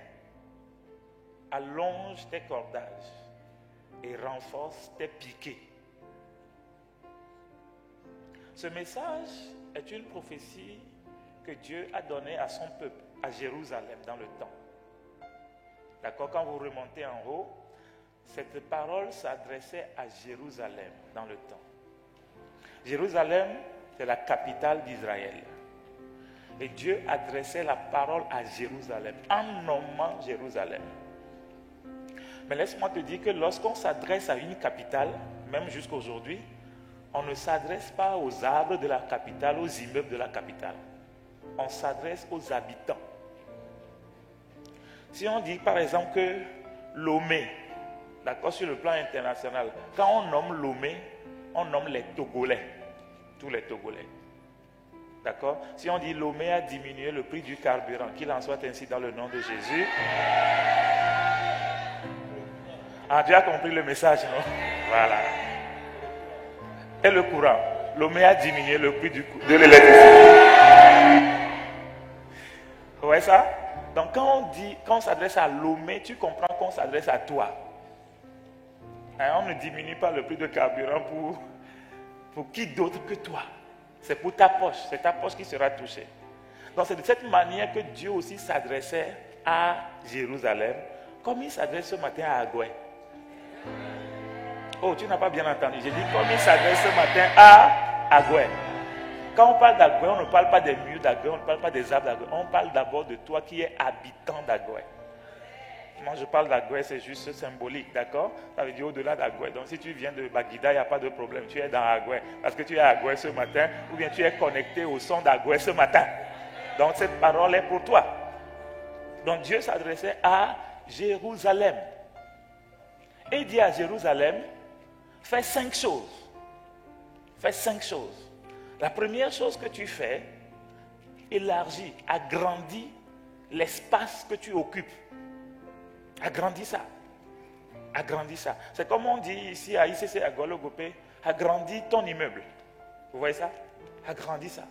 Allonge tes cordages et renforce tes piquets. Ce message est une prophétie que Dieu a donnée à son peuple, à Jérusalem, dans le temps. D'accord? Quand vous remontez en haut, cette parole s'adressait à Jérusalem dans le temps. Jérusalem, c'est la capitale d'Israël. Et Dieu adressait la parole à Jérusalem, en nommant Jérusalem. Mais laisse-moi te dire que lorsqu'on s'adresse à une capitale, même jusqu'à aujourd'hui, on ne s'adresse pas aux arbres de la capitale, aux immeubles de la capitale. On s'adresse aux habitants. Si on dit par exemple que Lomé, d'accord, sur le plan international, quand on nomme Lomé, on nomme les Togolais, tous les Togolais. D'accord? Si on dit Lomé a diminué le prix du carburant, qu'il en soit ainsi dans le nom de Jésus. Ah, tu as compris le message, non? Voilà. Et le courant. Lomé a diminué le prix de l'électricité. Vous voyez ça? Donc quand on s'adresse à Lomé, tu comprends qu'on s'adresse à toi. On ne diminue pas le prix de carburant pour qui d'autre que toi. C'est pour ta poche. C'est ta poche qui sera touchée. Donc c'est de cette manière que Dieu aussi s'adressait à Jérusalem, comme il s'adresse ce matin à Agoué. Oh, tu n'as pas bien entendu. J'ai dit comme il s'adresse ce matin à Agoué. Quand on parle d'Agoué, on ne parle pas des murs d'Agoué, on ne parle pas des arbres d'Agoué. On parle d'abord de toi qui es habitant d'Agoué. Moi, je parle d'Agoué, c'est juste symbolique, d'accord? Ça veut dire au-delà d'Agoué. Donc, si tu viens de Baguida, il n'y a pas de problème. Tu es dans Agoué. Parce que tu es à Agoué ce matin, ou bien tu es connecté au son d'Agoué ce matin. Donc, cette parole est pour toi. Donc, Dieu s'adressait à Jérusalem. Et il dit à Jérusalem, fais 5 choses. Fais 5 choses. La première chose que tu fais, élargis, agrandis l'espace que tu occupes. Agrandis ça. Agrandis ça. C'est comme on dit ici à ICC, à Gologopé, agrandis ton immeuble. Vous voyez ça? Agrandis ça.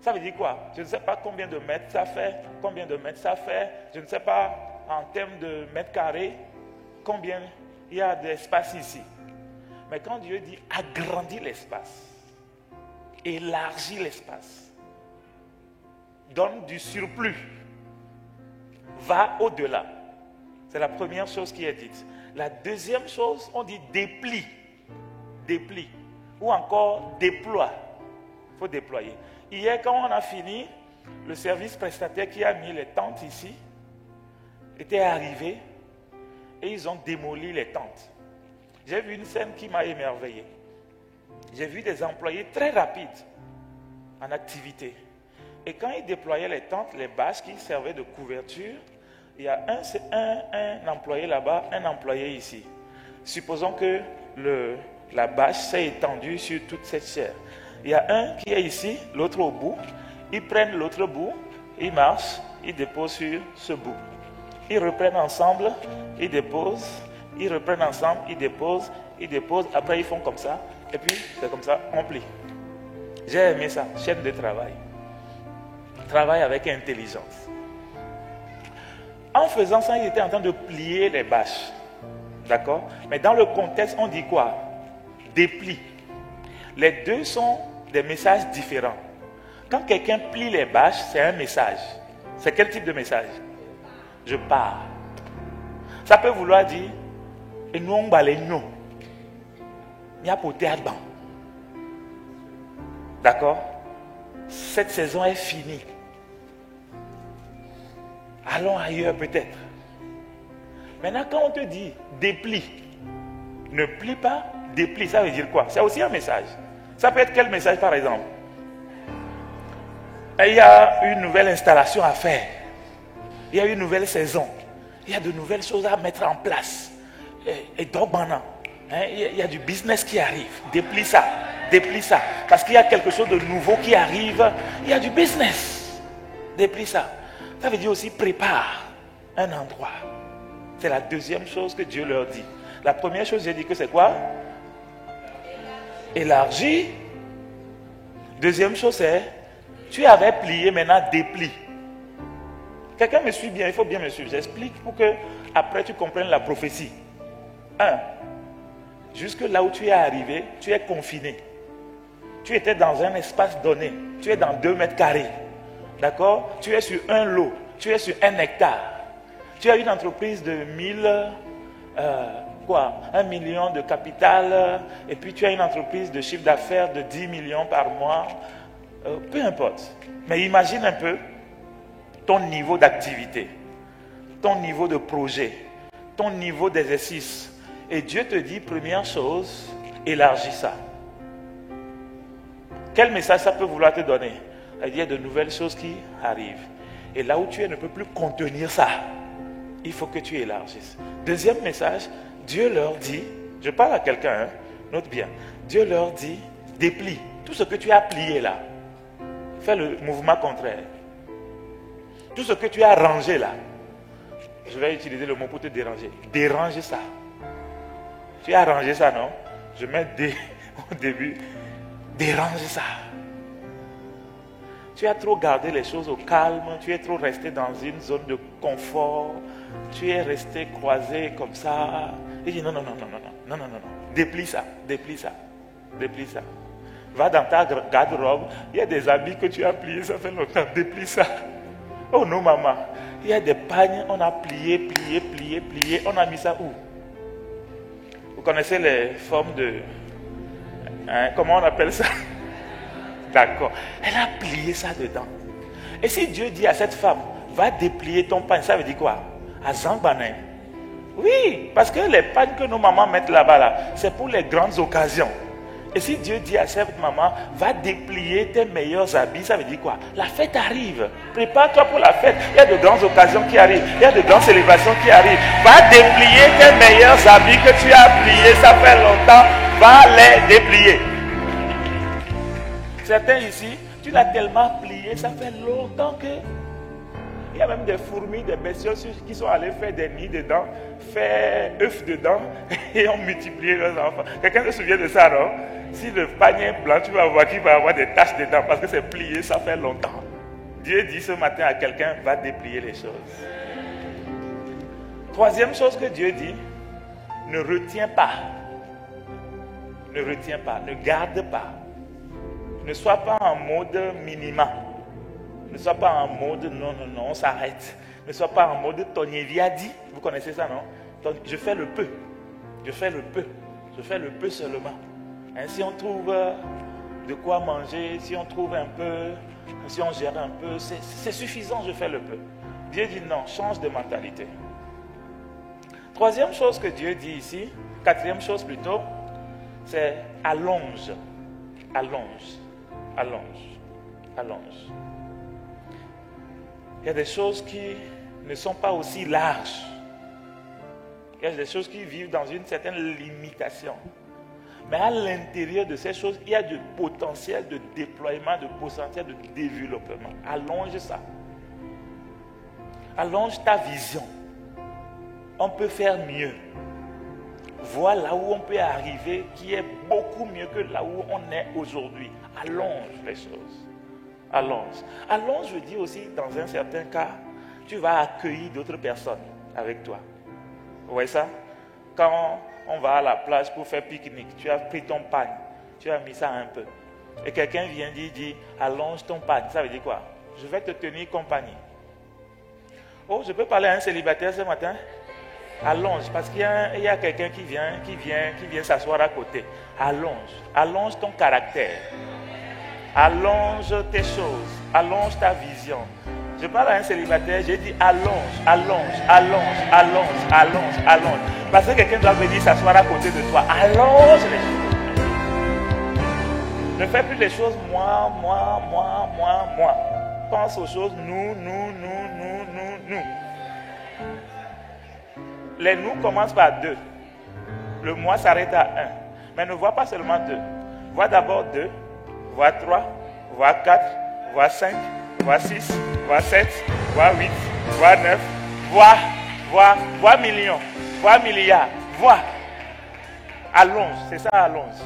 Ça veut dire quoi? Je ne sais pas combien de mètres ça fait, combien de mètres ça fait, je ne sais pas en termes de mètres carrés, combien il y a d'espace ici. Mais quand Dieu dit agrandis l'espace, élargis l'espace, donne du surplus, va au-delà. C'est la première chose qui est dite. La deuxième chose, on dit déplie, déplie, ou encore déploie. Il faut déployer. Hier, quand on a fini, le service prestataire qui a mis les tentes ici était arrivé et ils ont démoli les tentes. J'ai vu une scène qui m'a émerveillé. J'ai vu des employés très rapides en activité. Et quand ils déployaient les tentes, les bâches qui servaient de couverture, il y a un employé là-bas, un employé ici. Supposons que la bâche s'est étendue sur toute cette chair. Il y a un qui est ici, l'autre au bout. Ils prennent l'autre bout, ils marchent, ils déposent sur ce bout. Ils reprennent ensemble, ils déposent, ils reprennent ensemble, ils déposent, après ils font comme ça, et puis c'est comme ça, on plie. J'ai aimé ça, chaîne de travail. Travail avec intelligence. En faisant ça, il était en train de plier les bâches. D'accord? Mais dans le contexte, on dit quoi? Déplie. Les deux sont des messages différents. Quand quelqu'un plie les bâches, c'est un message. C'est quel type de message? Je pars. Ça peut vouloir dire et nous on balaye nous. Il y a poté à banc. D'accord? Cette saison est finie. Allons ailleurs peut-être. Maintenant, quand on te dit déplie, ne plie pas, déplie, ça veut dire quoi? C'est aussi un message. Ça peut être quel message par exemple? Il y a une nouvelle installation à faire. Il y a une nouvelle saison. Il y a de nouvelles choses à mettre en place. Et donc maintenant, il y a du business qui arrive. Déplie ça, déplie ça. Parce qu'il y a quelque chose de nouveau qui arrive. Il y a du business. Déplie ça. Ça veut dire aussi prépare un endroit. C'est la deuxième chose que Dieu leur dit. La première chose, j'ai dit que c'est quoi? Élargis. Deuxième chose, c'est tu avais plié, maintenant déplie. Quelqu'un me suit bien, il faut bien me suivre. J'explique pour que après tu comprennes la prophétie. 1. Jusque là où tu es arrivé, tu es confiné. Tu étais dans un espace donné. Tu es dans 2 mètres carrés. D'accord? Tu es sur un lot. Tu es sur 1 hectare. Tu as une entreprise de 1 million de capital. Et puis tu as une entreprise de chiffre d'affaires de 10 millions par mois. Peu importe. Mais imagine un peu ton niveau d'activité, ton niveau de projet, ton niveau d'exercice. Et Dieu te dit, première chose, élargis ça. Quel message ça peut vouloir te donner? Il y a de nouvelles choses qui arrivent. Et là où tu es ne peut plus contenir ça. Il faut que tu élargisses. Deuxième message, Dieu leur dit, je parle à quelqu'un, note bien, Dieu leur dit, déplie. Tout ce que tu as plié là, fais le mouvement contraire. Tout ce que tu as rangé là, je vais utiliser le mot pour te déranger. Dérange ça. Tu as rangé ça, non? Je mets au début. Dérange ça. Tu as trop gardé les choses au calme. Tu es trop resté dans une zone de confort. Tu es resté croisé comme ça. Et dit non. Déplie ça. Va dans ta garde-robe. Il y a des habits que tu as pliés, ça fait longtemps. Déplie ça. Oh non, maman. Il y a des pagnes, on a plié. On a mis ça où? Vous connaissez les formes de... comment on appelle ça? D'accord. Elle a plié ça dedans. Et si Dieu dit à cette femme, va déplier ton pagne, ça veut dire quoi? À Zambanin. Oui, parce que les pagnes que nos mamans mettent là-bas, là, c'est pour les grandes occasions. Et si Dieu dit à cette maman, va déplier tes meilleurs habits, ça veut dire quoi? La fête arrive. Prépare-toi pour la fête. Il y a de grandes occasions qui arrivent. Il y a de grandes célébrations qui arrivent. Va déplier tes meilleurs habits que tu as pliés. Ça fait longtemps. Va les déplier. Certains ici, tu l'as tellement plié, ça fait longtemps que Il y a même des fourmis, des bestioles qui sont allées faire des nids dedans, faire œufs dedans et ont multiplié leurs enfants. Quelqu'un se souvient de ça, non? Si le panier est blanc, tu vas voir qu'il va avoir des taches dedans parce que c'est plié, ça fait longtemps. Dieu dit ce matin à quelqu'un, va déplier les choses. Troisième chose que Dieu dit, ne retiens pas. Ne retiens pas, ne garde pas. Ne sois pas en mode minima. Ne sois pas en mode non, on s'arrête. Ne sois pas en mode Tony a dit. Vous connaissez ça, non? Je fais le peu. Je fais le peu. Je fais le peu seulement. Hein, si on trouve de quoi manger, si on trouve un peu, si on gère un peu, c'est suffisant, je fais le peu. Dieu dit non, change de mentalité. Troisième chose que Dieu dit ici, quatrième chose plutôt, c'est allonge. Allonge. Allonge. Allonge. Il y a des choses qui ne sont pas aussi larges. Il y a des choses qui vivent dans une certaine limitation. Mais à l'intérieur de ces choses, il y a du potentiel de déploiement, de potentiel de développement. Allonge ça. Allonge ta vision. On peut faire mieux. Vois là où on peut arriver qui est beaucoup mieux que là où on est aujourd'hui. Allonge les choses. Allonge. Allonge, je dis aussi, dans un certain cas, tu vas accueillir d'autres personnes avec toi. Vous voyez ça? Quand on va à la plage pour faire pique-nique, tu as pris ton pagne, tu as mis ça un peu. Et quelqu'un vient dit, allonge ton pagne. Ça veut dire quoi? Je vais te tenir compagnie. Oh, je peux parler à un célibataire ce matin? Allonge, parce qu'il y a quelqu'un qui vient s'asseoir à côté. Allonge ton caractère. Allonge tes choses. Allonge ta vision. Je parle à un célibataire, j'ai dit allonge. Parce que quelqu'un doit venir s'asseoir à côté de toi. Allonge les choses. Ne fais plus les choses moi. Pense aux choses nous. Les nous commencent par 2. Le moi s'arrête à 1. Mais ne vois pas seulement 2. Vois d'abord 2, vois 3, vois 4, vois 5, vois 6, vois 7, vois 8, vois 9, vois millions, vois milliards, vois. Allonge, c'est ça allonge.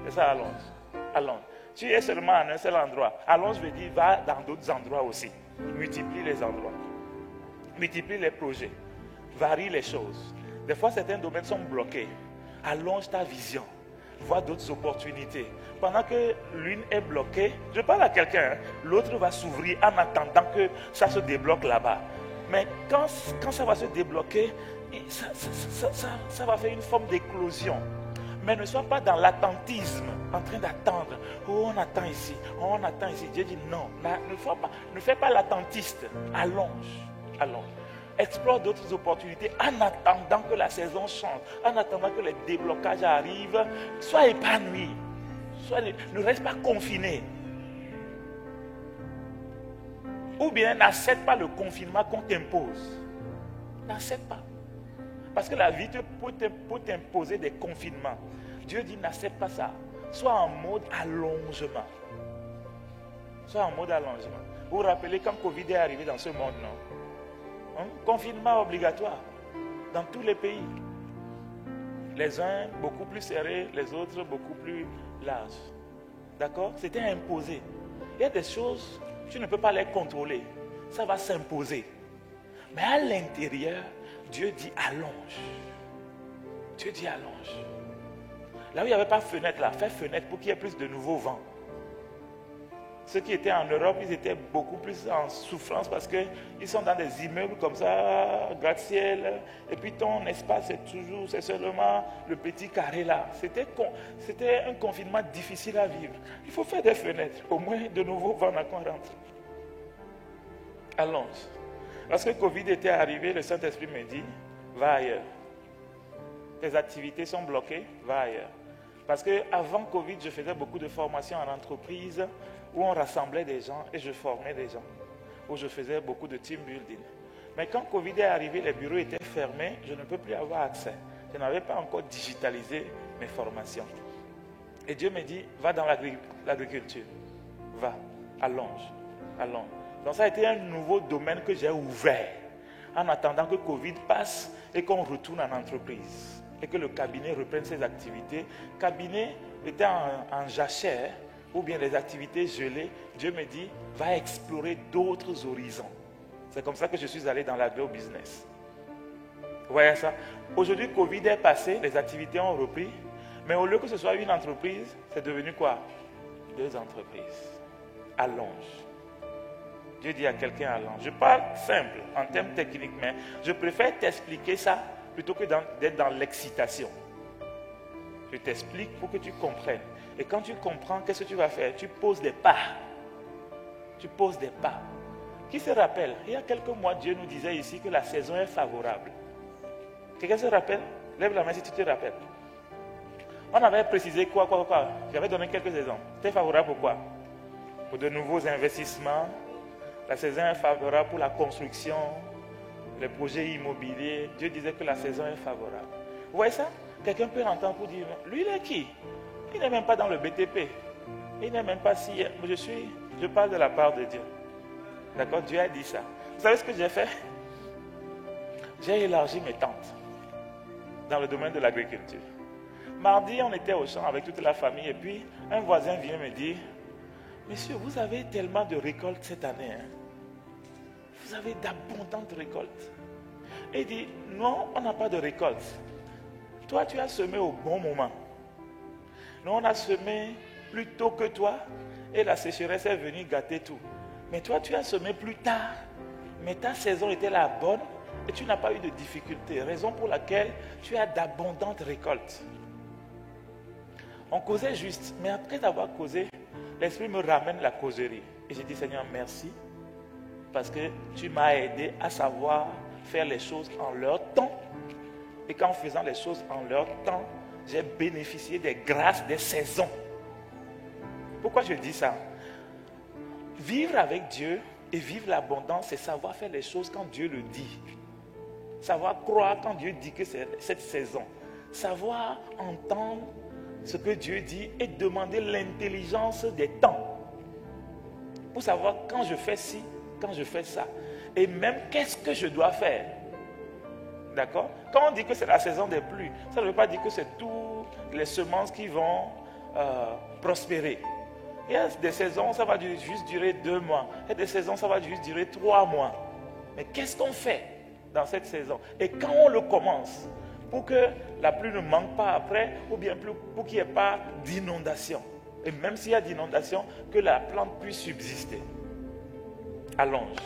C'est ça allonge. Tu es seulement en un seul endroit. Allonge veut dire va dans d'autres endroits aussi. Multiplie les endroits. Multiplie les projets. Varie les choses. Des fois, certains domaines sont bloqués. Allonge ta vision. Vois d'autres opportunités. Pendant que l'une est bloquée, je parle à quelqu'un, l'autre va s'ouvrir en attendant que ça se débloque là-bas. Mais quand ça va se débloquer, ça va faire une forme d'éclosion. Mais ne sois pas dans l'attentisme, en train d'attendre. Oh, on attend ici. Dieu dit non, ne fais pas l'attentiste. Allonge. Explore d'autres opportunités en attendant que la saison change, en attendant que les déblocages arrivent. Sois épanoui. Ne reste pas confiné. Ou bien n'accepte pas le confinement qu'on t'impose. N'accepte pas. Parce que la vie peut t'imposer des confinements. Dieu dit n'accepte pas ça. Sois en mode allongement. Vous vous rappelez quand Covid est arrivé dans ce monde, non? Confinement obligatoire dans tous les pays. Les uns beaucoup plus serrés, les autres beaucoup plus larges. D'accord? C'était imposé. Il y a des choses, tu ne peux pas les contrôler. Ça va s'imposer. Mais à l'intérieur, Dieu dit allonge. Dieu dit allonge. Là où il n'y avait pas fenêtre, là, fais fenêtre pour qu'il y ait plus de nouveaux vents. Ceux qui étaient en Europe, ils étaient beaucoup plus en souffrance parce qu'ils sont dans des immeubles comme ça, gratte-ciel. Et puis ton espace, c'est seulement le petit carré là. C'était un confinement difficile à vivre. Il faut faire des fenêtres, au moins de nouveaux vents qu'on rentre. Allonge. Lorsque Covid était arrivé, le Saint-Esprit me dit, va ailleurs. Tes activités sont bloquées, va ailleurs. Parce qu'avant Covid, je faisais beaucoup de formations en entreprise où on rassemblait des gens et je formais des gens, où je faisais beaucoup de team building. Mais quand Covid est arrivé, les bureaux étaient fermés, je ne peux plus avoir accès. Je n'avais pas encore digitalisé mes formations. Et Dieu me dit, va dans l'agriculture, va, allonge. Donc ça a été un nouveau domaine que j'ai ouvert en attendant que Covid passe et qu'on retourne en entreprise et que le cabinet reprenne ses activités. Le cabinet était en jachère ou bien les activités gelées. Dieu me dit, va explorer d'autres horizons. C'est comme ça que je suis allé dans l'agro-business. Vous voyez ça? Aujourd'hui, Covid est passé, les activités ont repris, mais au lieu que ce soit une entreprise, c'est devenu quoi? 2 entreprises. Allonge. Dieu dit à quelqu'un allonge. Je parle simple, en termes techniques, mais je préfère t'expliquer ça plutôt que d'être dans l'excitation. Je t'explique pour que tu comprennes. Et quand tu comprends, qu'est-ce que tu vas faire? Tu poses des pas. Tu poses des pas. Qui se rappelle? Il y a quelques mois, Dieu nous disait ici que la saison est favorable. Quelqu'un se rappelle? Lève la main si tu te rappelles. On avait précisé quoi? J'avais donné quelques exemples. C'était favorable pour quoi? Pour de nouveaux investissements. La saison est favorable pour la construction, les projets immobiliers. Dieu disait que la saison est favorable. Vous voyez ça? Quelqu'un peut l'entendre pour dire, lui il est qui? Il n'est même pas dans le BTP. Il n'est même pas si... Je parle de la part de Dieu. D'accord? Dieu a dit ça. Vous savez ce que j'ai fait? J'ai élargi mes tentes dans le domaine de l'agriculture. Mardi, on était au champ avec toute la famille et puis un voisin vient me dire, monsieur, vous avez tellement de récoltes cette année. Hein? Vous avez d'abondantes récoltes. Et il dit, non, on n'a pas de récolte. Toi, tu as semé au bon moment. Nous, on a semé plus tôt que toi et la sécheresse est venue gâter tout. Mais toi, tu as semé plus tard. Mais ta saison était la bonne et tu n'as pas eu de difficultés. Raison pour laquelle tu as d'abondantes récoltes. On causait juste, mais après avoir causé, l'Esprit me ramène la causerie. Et j'ai dit, Seigneur, merci, parce que tu m'as aidé à savoir faire les choses en leur temps. Et qu'en faisant les choses en leur temps, j'ai bénéficié des grâces des saisons. Pourquoi je dis ça? Vivre avec Dieu et vivre l'abondance, c'est savoir faire les choses quand Dieu le dit. Savoir croire quand Dieu dit que c'est cette saison. Savoir entendre ce que Dieu dit et demander l'intelligence des temps. Pour savoir quand je fais ci, quand je fais ça. Et même qu'est-ce que je dois faire. D'accord? Quand on dit que c'est la saison des pluies, ça ne veut pas dire que c'est toutes les semences qui vont prospérer. Il y a des saisons, ça va juste durer 2 mois. Il y a des saisons, ça va juste durer 3 mois. Mais qu'est-ce qu'on fait dans cette saison? Et quand on le commence, pour que la pluie ne manque pas après, ou bien pour qu'il n'y ait pas d'inondation. Et même s'il y a d'inondation, que la plante puisse subsister. Allonge.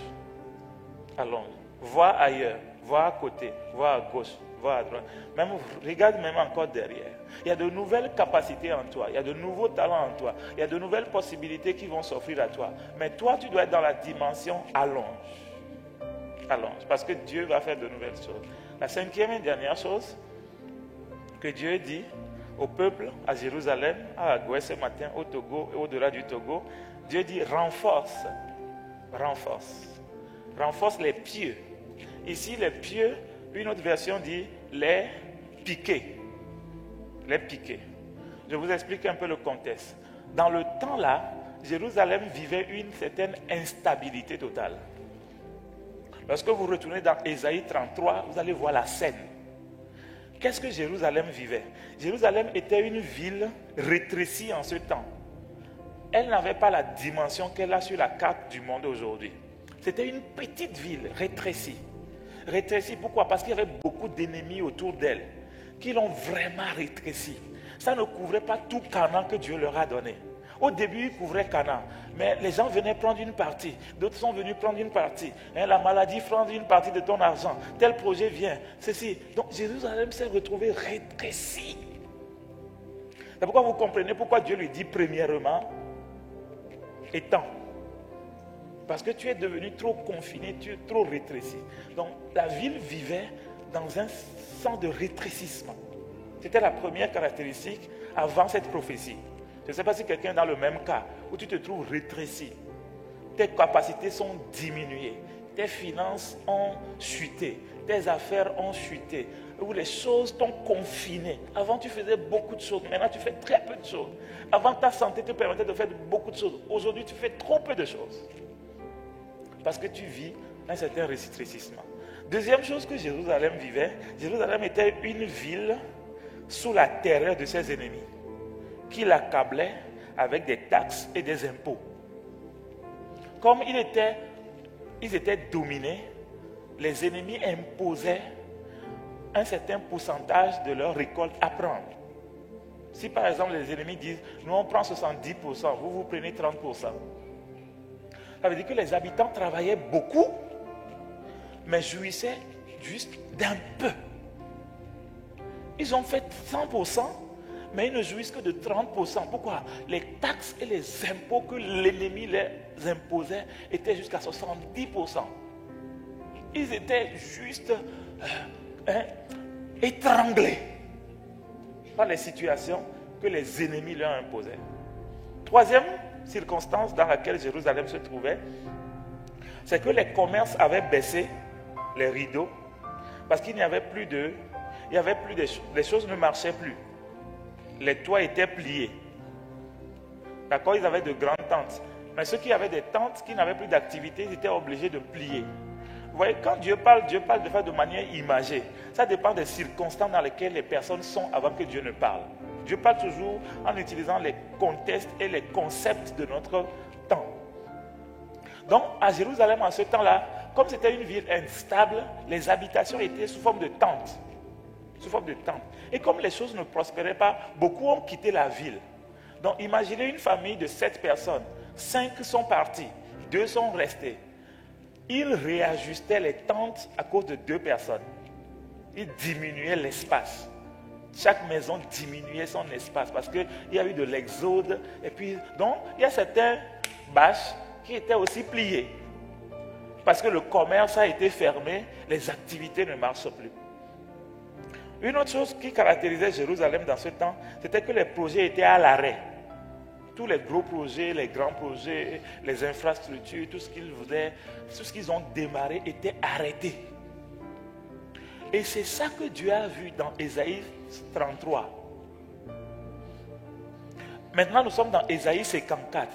Allonge. Vois ailleurs, vois à côté, vois à gauche, vois à droite. Même, regarde même encore derrière. Il y a de nouvelles capacités en toi, il y a de nouveaux talents en toi, il y a de nouvelles possibilités qui vont s'offrir à toi. Mais toi, tu dois être dans la dimension allonge. Allonge, parce que Dieu va faire de nouvelles choses. La 5e et dernière chose que Dieu dit au peuple à Jérusalem, à Agoué ce matin, au Togo et au-delà du Togo, Dieu dit renforce, renforce, renforce les pieux. Ici, les pieux, une autre version dit les piquets. Les piquets. Je vous explique un peu le contexte. Dans le temps là, Jérusalem vivait une certaine instabilité totale. Lorsque vous retournez dans Ésaïe 33, vous allez voir la scène. Qu'est-ce que Jérusalem vivait? Jérusalem était une ville rétrécie en ce temps. Elle n'avait pas la dimension qu'elle a sur la carte du monde aujourd'hui. C'était une petite ville rétrécie. Rétrécie, pourquoi? Parce qu'il y avait beaucoup d'ennemis autour d'elle qui l'ont vraiment rétrécie. Ça ne couvrait pas tout Canaan que Dieu leur a donné. Au début, ils couvraient Canaan, mais les gens venaient prendre une partie. D'autres sont venus prendre une partie. La maladie prend une partie de ton argent. Tel projet vient, ceci. Donc Jérusalem s'est retrouvé rétréci. C'est pourquoi vous comprenez pourquoi Dieu lui dit premièrement, étant. Parce que tu es devenu trop confiné, tu es trop rétréci. Donc la ville vivait dans un sens de rétrécissement. C'était la première caractéristique avant cette prophétie. Je ne sais pas si quelqu'un est dans le même cas, où tu te trouves rétréci. Tes capacités sont diminuées. Tes finances ont chuté. Tes affaires ont chuté. Où les choses t'ont confiné. Avant, tu faisais beaucoup de choses. Maintenant, tu fais très peu de choses. Avant, ta santé te permettait de faire beaucoup de choses. Aujourd'hui, tu fais trop peu de choses. Parce que tu vis un certain rétrécissement. Deuxième chose que Jérusalem vivait, Jérusalem était une ville sous la terreur de ses ennemis, qui l'accablaient avec des taxes et des impôts. Comme ils étaient dominés, les ennemis imposaient un certain pourcentage de leur récolte à prendre. Si par exemple les ennemis disent, nous on prend 70%, vous prenez 30%. Ça veut dire que les habitants travaillaient beaucoup, mais jouissaient juste d'un peu. Ils ont fait 100%, mais ils ne jouissent que de 30%. Pourquoi? Les taxes et les impôts que l'ennemi les imposait étaient jusqu'à 70%. Ils étaient juste étranglés par les situations que les ennemis leur imposaient. Troisième circonstance dans laquelle Jérusalem se trouvait, c'est que les commerces avaient baissé les rideaux parce qu'il n'y avait plus les choses ne marchaient plus. Les toits étaient pliés. D'accord, ils avaient de grandes tentes. Mais ceux qui avaient des tentes, qui n'avaient plus d'activité, ils étaient obligés de plier. Vous voyez, quand Dieu parle de faire de manière imagée. Ça dépend des circonstances dans lesquelles les personnes sont avant que Dieu ne parle. Dieu parle toujours en utilisant les contextes et les concepts de notre temps. Donc, à Jérusalem, en ce temps-là, comme c'était une ville instable, les habitations étaient sous forme de tentes. Sous forme de tentes. Et comme les choses ne prospéraient pas, beaucoup ont quitté la ville. Donc, imaginez une famille de 7 personnes. 5 sont partis, 2 sont restés. Ils réajustaient les tentes à cause de 2 personnes. Ils diminuaient l'espace. Chaque maison diminuait son espace parce qu'il y a eu de l'exode. Et puis, donc, il y a certains bâches qui étaient aussi pliées. Parce que le commerce a été fermé, les activités ne marchent plus. Une autre chose qui caractérisait Jérusalem dans ce temps, c'était que les projets étaient à l'arrêt. Tous les gros projets, les grands projets, les infrastructures, tout ce qu'ils ont démarré était arrêté. Et c'est ça que Dieu a vu dans Ésaïe 33. Maintenant, nous sommes dans Ésaïe 54.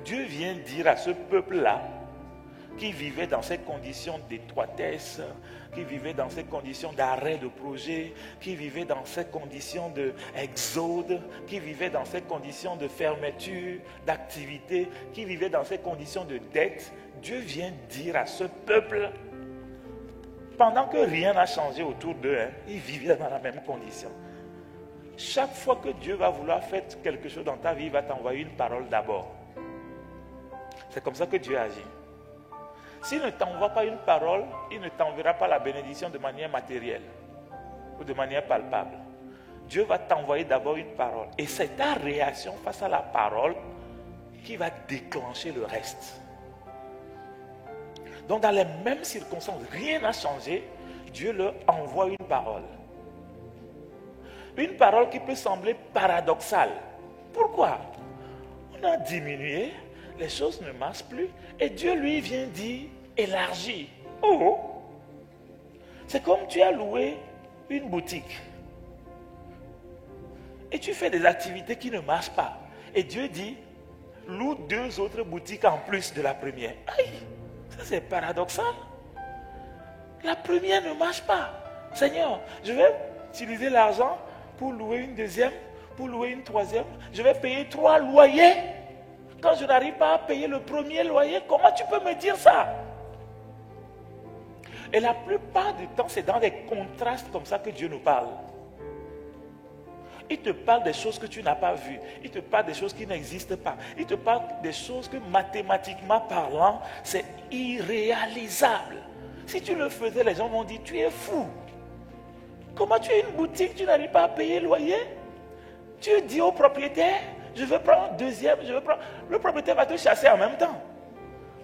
Dieu vient dire à ce peuple-là, qui vivait dans ces conditions d'étroitesse, qui vivait dans ces conditions d'arrêt de projet, qui vivait dans ces conditions d'exode, qui vivait dans ces conditions de fermeture, d'activité, qui vivait dans ces conditions de dette. Dieu vient dire à ce peuple, pendant que rien n'a changé autour d'eux, ils vivaient dans la même condition. Chaque fois que Dieu va vouloir faire quelque chose dans ta vie, il va t'envoyer une parole d'abord. C'est comme ça que Dieu agit. S'il ne t'envoie pas une parole, il ne t'enverra pas la bénédiction de manière matérielle ou de manière palpable. Dieu va t'envoyer d'abord une parole. Et c'est ta réaction face à la parole qui va déclencher le reste. Donc dans les mêmes circonstances, rien n'a changé. Dieu leur envoie une parole. Une parole qui peut sembler paradoxale. Pourquoi? On a diminué, les choses ne marchent plus. Et Dieu lui vient dire, élargis. Oh! C'est comme tu as loué une boutique. Et tu fais des activités qui ne marchent pas. Et Dieu dit, loue 2 autres boutiques en plus de la première. Aïe! Ça c'est paradoxal. La première ne marche pas. Seigneur, je vais utiliser l'argent pour louer une deuxième, pour louer une troisième. Je vais payer 3 loyers. Quand je n'arrive pas à payer le premier loyer, comment tu peux me dire ça? Et la plupart du temps, c'est dans des contrastes comme ça que Dieu nous parle. Il te parle des choses que tu n'as pas vues. Il te parle des choses qui n'existent pas. Il te parle des choses que mathématiquement parlant, c'est irréalisable. Si tu le faisais, les gens vont dire, tu es fou. Comment tu as une boutique, tu n'arrives pas à payer le loyer? Tu dis au propriétaire, je veux prendre un deuxième, je veux prendre... Le propriétaire va te chasser en même temps.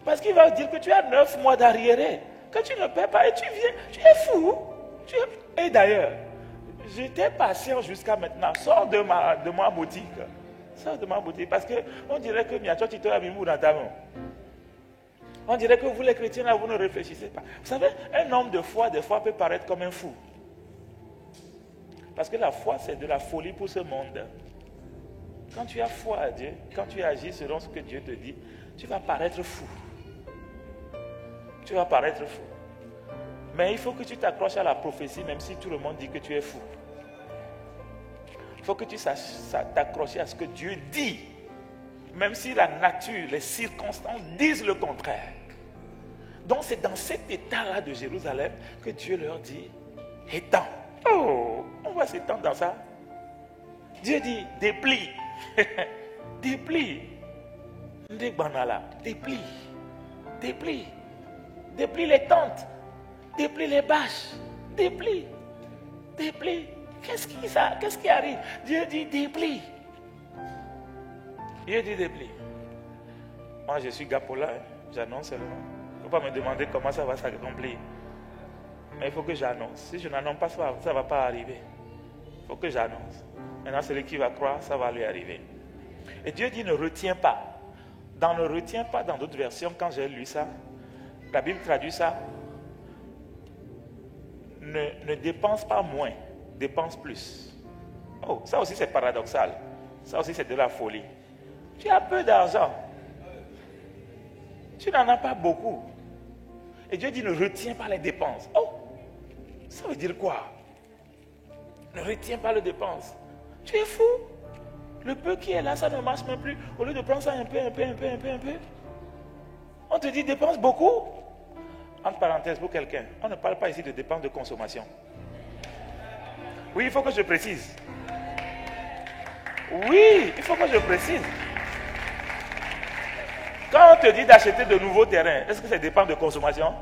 Parce qu'il va dire que tu as 9 mois d'arriéré. Que tu ne paies pas et tu viens, tu es fou. Et d'ailleurs, j'étais patient jusqu'à maintenant. Sors de ma boutique. Sors de ma boutique. Parce qu'on dirait que Miacho Tito a mis dans ta main. On dirait que vous les chrétiens, là, vous ne réfléchissez pas. Vous savez, un homme de foi, des fois, peut paraître comme un fou. Parce que la foi, c'est de la folie pour ce monde. Quand tu as foi à Dieu, quand tu agis selon ce que Dieu te dit, tu vas paraître fou. Tu vas paraître fou. Mais il faut que tu t'accroches à la prophétie, même si tout le monde dit que tu es fou. Il faut que tu saches t'accrocher à ce que Dieu dit. Même si la nature, les circonstances disent le contraire. Donc c'est dans cet état-là de Jérusalem que Dieu leur dit, étends. Oh, on va s'étendre dans ça. Dieu dit, déplie. Déplie. Déplie. Déplie. Déplie les tentes. Déplie les bâches. Déplie. Déplie. Qu'est-ce qui arrive? Dieu dit déplie. Dieu dit déplie. Moi je suis Gapola, hein. J'annonce seulement. Il ne faut pas me demander comment ça va s'accomplir. Mais il faut que j'annonce. Si je n'annonce pas, ça ne va pas arriver. Il faut que j'annonce. Maintenant celui qui va croire, ça va lui arriver. Et Dieu dit ne retiens pas. Dans ne retiens pas, dans d'autres versions, quand j'ai lu ça, la Bible traduit ça. Ne dépense pas moins, dépense plus. Oh, ça aussi c'est paradoxal. Ça aussi c'est de la folie. Tu as peu d'argent. Tu n'en as pas beaucoup. Et Dieu dit ne retiens pas les dépenses. Oh, ça veut dire quoi? Ne retiens pas les dépenses. Tu es fou. Le peu qui est là, ça ne marche même plus. Au lieu de prendre ça un peu. On te dit dépense beaucoup. Entre parenthèses pour quelqu'un, on ne parle pas ici de dépenses de consommation. Oui, il faut que je précise. Oui, il faut que je précise. Quand on te dit d'acheter de nouveaux terrains, est-ce que c'est dépenses de consommation?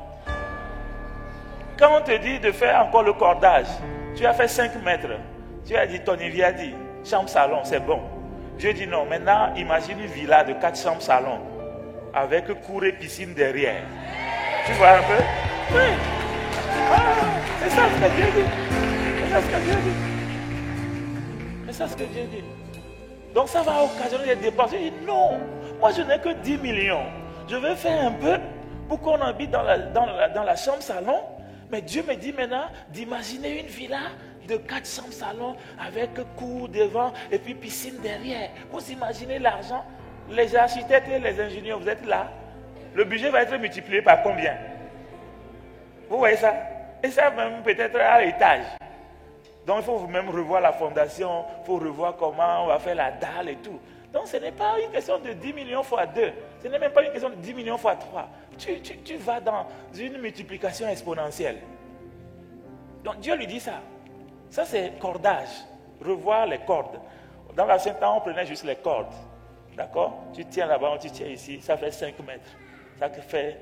Quand on te dit de faire encore le cordage, tu as fait 5 mètres. Tu as dit, ton Olivier a dit, chambre salon, c'est bon. Dieu dit non, maintenant imagine une villa de 4 chambres salon avec cour et piscine derrière. Tu vois un peu? Oui. Ah, c'est ça ce que Dieu dit. C'est ça ce que Dieu dit. C'est ça ce que Dieu dit. Donc ça va occasionner des dépenses. Je dis non, moi je n'ai que 10 millions. Je vais faire un peu pour qu'on habite dans la chambre salon. Mais Dieu me dit maintenant d'imaginer une villa de 4 chambres salon avec cour devant et puis piscine derrière. Vous imaginez l'argent? Les architectes et les ingénieurs, vous êtes là. Le budget va être multiplié par combien? Vous voyez ça? Et ça même peut-être à l'étage. Donc il faut même revoir la fondation, il faut revoir comment on va faire la dalle et tout. Donc ce n'est pas une question de 10 millions fois 2. Ce n'est même pas une question de 10 millions fois 3. Tu vas dans une multiplication exponentielle. Donc Dieu lui dit ça. Ça c'est cordage. Revoir les cordes. Dans l'ancien temps, on prenait juste les cordes. D'accord? Tu tiens là-bas, tu tiens ici, ça fait 5 mètres. Ça fait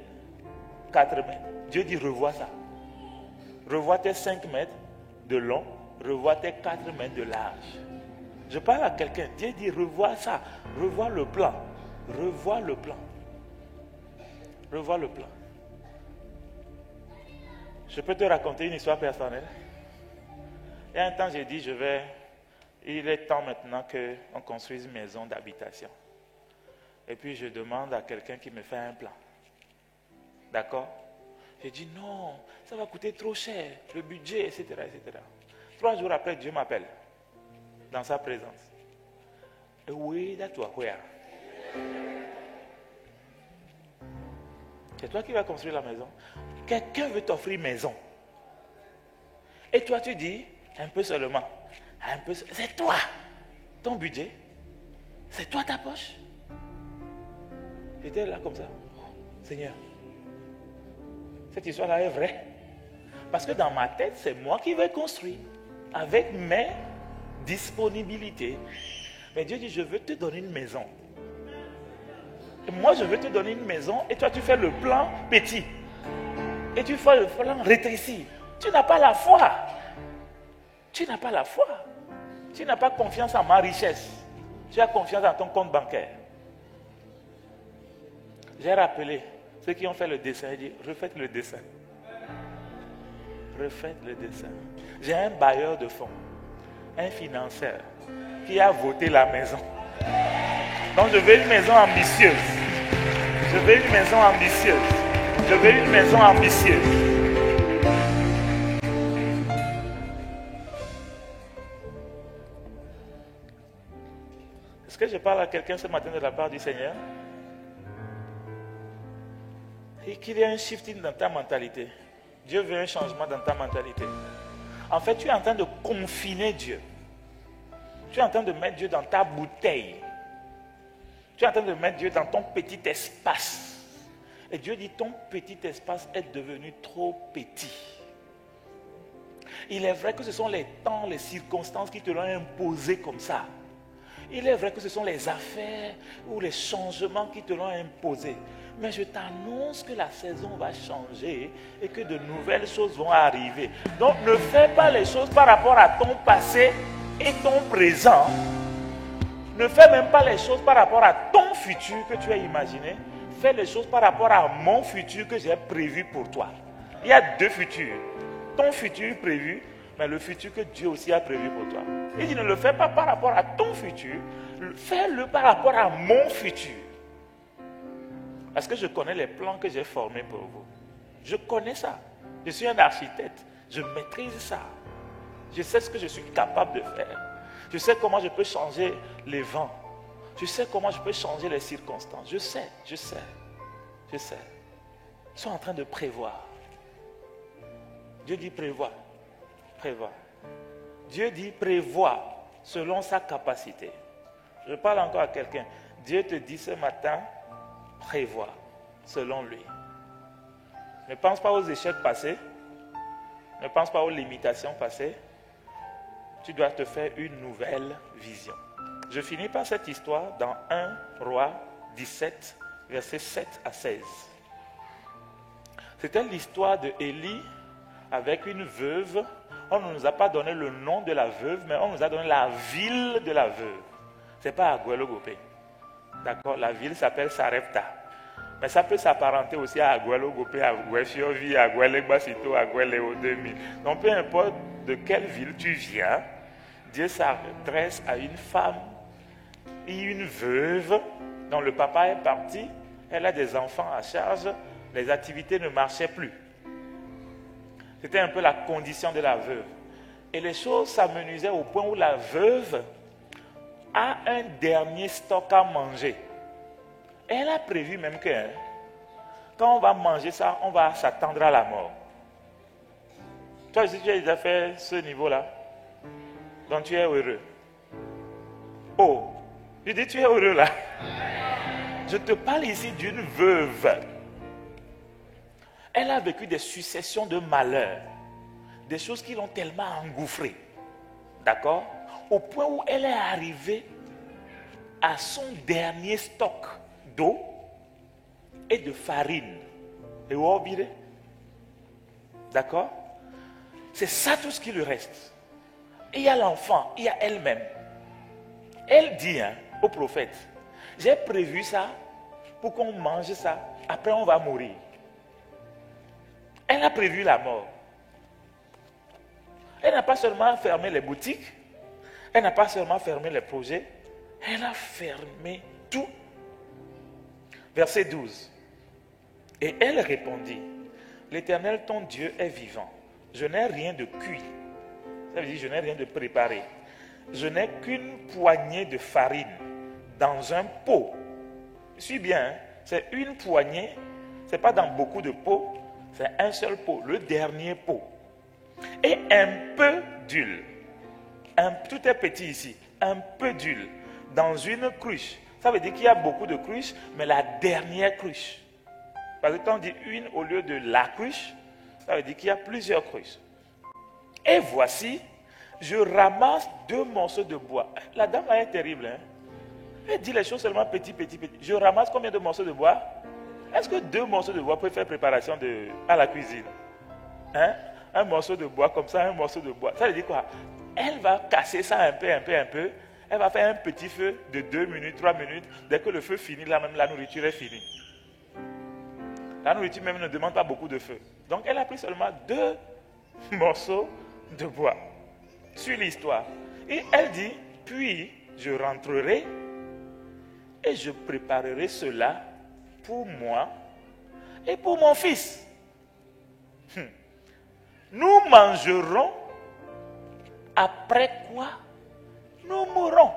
4 mètres. Dieu dit revois ça. Revois tes 5 mètres de long, revois tes 4 mètres de large. Je parle à quelqu'un. Dieu dit revois ça. Revois le plan. Revois le plan. Revois le plan. Je peux te raconter une histoire personnelle. Il y a un temps, j'ai dit, il est temps maintenant qu'on construise une maison d'habitation. Et puis je demande à quelqu'un qui me fait un plan. D'accord? J'ai dit non, ça va coûter trop cher, le budget, etc., etc. 3 jours après, Dieu m'appelle dans sa présence. Et oui, that's toi, c'est toi qui vas construire la maison. Quelqu'un veut t'offrir maison. Et toi, tu dis, un peu seulement. Un peu, c'est toi, ton budget. C'est toi ta poche. J'étais là comme ça. Seigneur, cette histoire-là est vraie. Parce que dans ma tête, c'est moi qui vais construire. Avec mes disponibilités. Mais Dieu dit, je veux te donner une maison. Et moi, je veux te donner une maison. Et toi, tu fais le plan petit. Et tu fais le plan rétréci. Tu n'as pas la foi. Tu n'as pas la foi. Tu n'as pas confiance en ma richesse. Tu as confiance en ton compte bancaire. J'ai rappelé ceux qui ont fait le dessin. J'ai dit, refaites le dessin. Refaites le dessin. J'ai un bailleur de fonds, un financeur, qui a voté la maison. Donc je veux une maison ambitieuse. Je veux une maison ambitieuse. Je veux une maison ambitieuse. Est-ce que je parle à quelqu'un ce matin de la part du Seigneur? et qu'il y ait un shifting dans ta mentalité. Dieu veut un changement dans ta mentalité. En fait, tu es en train de confiner Dieu. Tu es en train de mettre Dieu dans ta bouteille. Tu es en train de mettre Dieu dans ton petit espace. Et Dieu dit, ton petit espace est devenu trop petit. Il est vrai que ce sont les temps, les circonstances qui te l'ont imposé comme ça. Il est vrai que ce sont les affaires ou les changements qui te l'ont imposé. Mais je t'annonce que la saison va changer et que de nouvelles choses vont arriver. Donc ne fais pas les choses par rapport à ton passé et ton présent. Ne fais même pas les choses par rapport à ton futur que tu as imaginé. Fais les choses par rapport à mon futur que j'ai prévu pour toi. Il y a deux futurs. Ton futur prévu, mais le futur que Dieu aussi a prévu pour toi. Il dit, ne le fais pas par rapport à ton futur, fais-le par rapport à mon futur. Parce que je connais les plans que j'ai formés pour vous. Je connais ça. Je suis un architecte. Je maîtrise ça. Je sais ce que je suis capable de faire. Je sais comment je peux changer les vents. Je sais comment je peux changer les circonstances. Je sais. Ils sont en train de prévoir. Dieu dit prévoir. Dieu dit prévoir selon sa capacité. Je parle encore à quelqu'un. Dieu te dit ce matin, prévoir selon lui. Ne pense pas aux échecs passés. Ne pense pas aux limitations passées. Tu dois te faire une nouvelle vision. Je finis par cette histoire dans 1 Roi 17, versets 7 à 16. C'était l'histoire de Élie avec une veuve. On ne nous a pas donné le nom de la veuve, mais on nous a donné la ville de la veuve. Ce n'est pas Aguelogopé. D'accord? La ville s'appelle Sarepta. Mais ça peut s'apparenter aussi à Aguelogopé, à Aguefiovi, à Aguelegbasito, à Agueleo 2000. Donc peu importe de quelle ville tu viens, Dieu s'adresse à une femme et une veuve dont le papa est parti, elle a des enfants à charge, les activités ne marchaient plus. C'était un peu la condition de la veuve. Et les choses s'amenuisaient au point où la veuve a un dernier stock à manger. Et elle a prévu même que quand on va manger ça, on va s'attendre à la mort. Toi aussi, tu as déjà fait ce niveau-là. Donc tu es heureux. Oh, je dis tu es heureux là. Je te parle ici d'une veuve. Elle a vécu des successions de malheurs. Des choses qui l'ont tellement engouffrée. D'accord? Au point où elle est arrivée à son dernier stock d'eau et de farine. Et au bide. D'accord? C'est ça tout ce qui lui reste. Et il y a l'enfant, il y a elle-même. Elle dit au prophète, j'ai prévu ça pour qu'on mange ça, après on va mourir. Elle a prévu la mort. Elle n'a pas seulement fermé les boutiques, elle n'a pas seulement fermé les projets, elle a fermé tout. Verset 12. Et elle répondit, l'Éternel ton Dieu est vivant. Je n'ai rien de cuit. Ça veut dire je n'ai rien de préparé. Je n'ai qu'une poignée de farine dans un pot. Suis bien, c'est une poignée, ce n'est pas dans beaucoup de pots, c'est un seul pot, le dernier pot. Et un peu d'huile. Tout est petit ici. Un peu d'huile dans une cruche. Ça veut dire qu'il y a beaucoup de cruches, mais la dernière cruche. Parce que quand on dit une au lieu de la cruche, ça veut dire qu'il y a plusieurs cruches. Et voici, je ramasse 2 morceaux de bois. La dame là est terrible. Elle dit les choses seulement petit. Je ramasse combien de morceaux de bois? Est-ce que 2 morceaux de bois peuvent faire préparation à la cuisine? Un morceau de bois comme ça, un morceau de bois. Ça veut dire quoi? Elle va casser ça un peu. Elle va faire un petit feu de 2 minutes, 3 minutes. Dès que le feu finit, là même la nourriture est finie. La nourriture même ne demande pas beaucoup de feu. Donc elle a pris seulement 2 morceaux de bois. Suis l'histoire. Et elle dit, puis je rentrerai et je préparerai cela pour moi et pour mon fils. Nous mangerons, après quoi nous mourrons.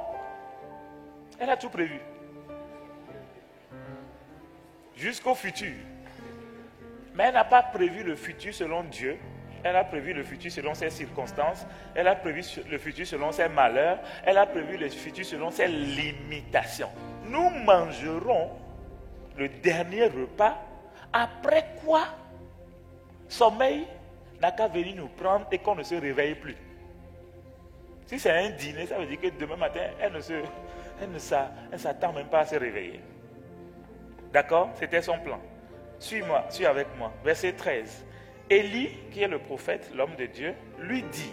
Elle a tout prévu. Jusqu'au futur. Mais elle n'a pas prévu le futur selon Dieu. Elle a prévu le futur selon ses circonstances. Elle a prévu le futur selon ses malheurs. Elle a prévu le futur selon ses limitations. Nous mangerons le dernier repas, après quoi sommeil n'a qu'à venir nous prendre et qu'on ne se réveille plus. Si c'est un dîner, ça veut dire que demain matin, elle ne s'attend même pas à se réveiller. D'accord? C'était son plan. Suis-moi, suis avec moi. Verset 13. Élie, qui est le prophète, l'homme de Dieu, lui dit,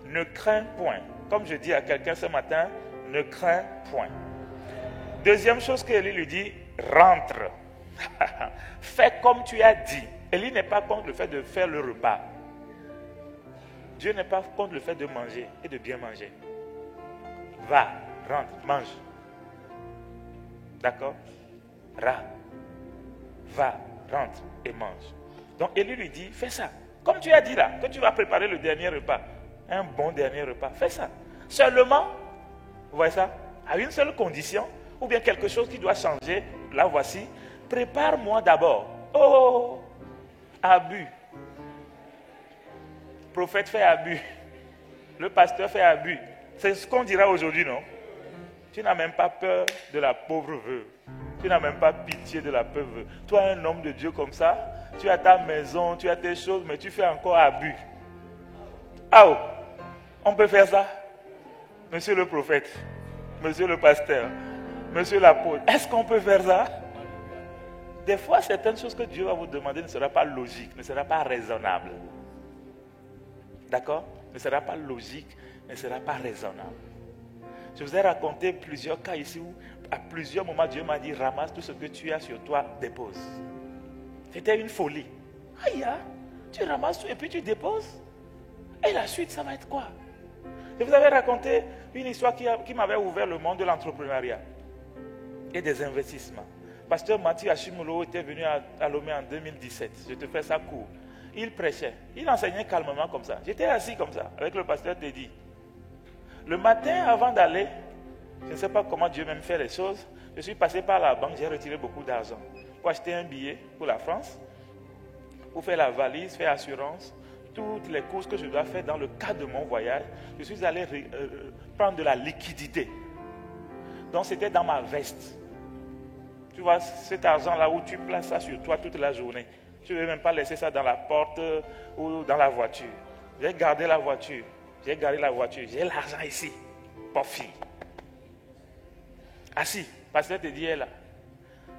ne crains point. Comme je dis à quelqu'un ce matin, ne crains point. Deuxième chose qu'Élie lui dit, rentre. Fais comme tu as dit. Élie n'est pas contre le fait de faire le repas. Dieu n'est pas contre le fait de manger et de bien manger. Va, rentre, mange. D'accord? Va, rentre et mange. Donc Élie lui dit, fais ça. Comme tu as dit là, que tu vas préparer le dernier repas. Un bon dernier repas. Fais ça. Seulement, vous voyez ça? À une seule condition, ou bien quelque chose qui doit changer. Là, voici. Prépare-moi d'abord. Oh, abus. Le prophète fait abus. Le pasteur fait abus. C'est ce qu'on dira aujourd'hui, non? Tu n'as même pas peur de la pauvre veuve. Tu n'as même pas pitié de la pauvre veuve. Toi, un homme de Dieu comme ça, tu as ta maison, tu as tes choses, mais tu fais encore abus. Ah oh, on peut faire ça? Monsieur le prophète, monsieur le pasteur, monsieur l'apôtre, est-ce qu'on peut faire ça? Des fois, certaines choses que Dieu va vous demander ne seront pas logiques, ne seront pas raisonnables. D'accord? Ne sera pas logique, ne sera pas raisonnable. Je vous ai raconté plusieurs cas ici où, à plusieurs moments, Dieu m'a dit, ramasse tout ce que tu as sur toi, dépose. C'était une folie. Aïe, tu ramasses tout et puis tu déposes. Et la suite, ça va être quoi? Je vous avais raconté une histoire qui m'avait ouvert le monde de l'entrepreneuriat et des investissements. Pasteur Mathieu Achimolo était venu à Lomé en 2017. Je te fais ça court. Il prêchait. Il enseignait calmement comme ça. J'étais assis comme ça, avec le pasteur Teddy. Le matin, avant d'aller, je ne sais pas comment Dieu même fait les choses, je suis passé par la banque, j'ai retiré beaucoup d'argent pour acheter un billet pour la France, pour faire la valise, faire assurance, toutes les courses que je dois faire dans le cadre de mon voyage. Je suis allé prendre de la liquidité. Donc c'était dans ma veste. Tu vois, cet argent-là où tu places ça sur toi toute la journée. Tu ne veux même pas laisser ça dans la porte ou dans la voiture. J'ai gardé la voiture. J'ai gardé la voiture. J'ai l'argent ici. Pas fille. Assis. Pasteur te dit, est là.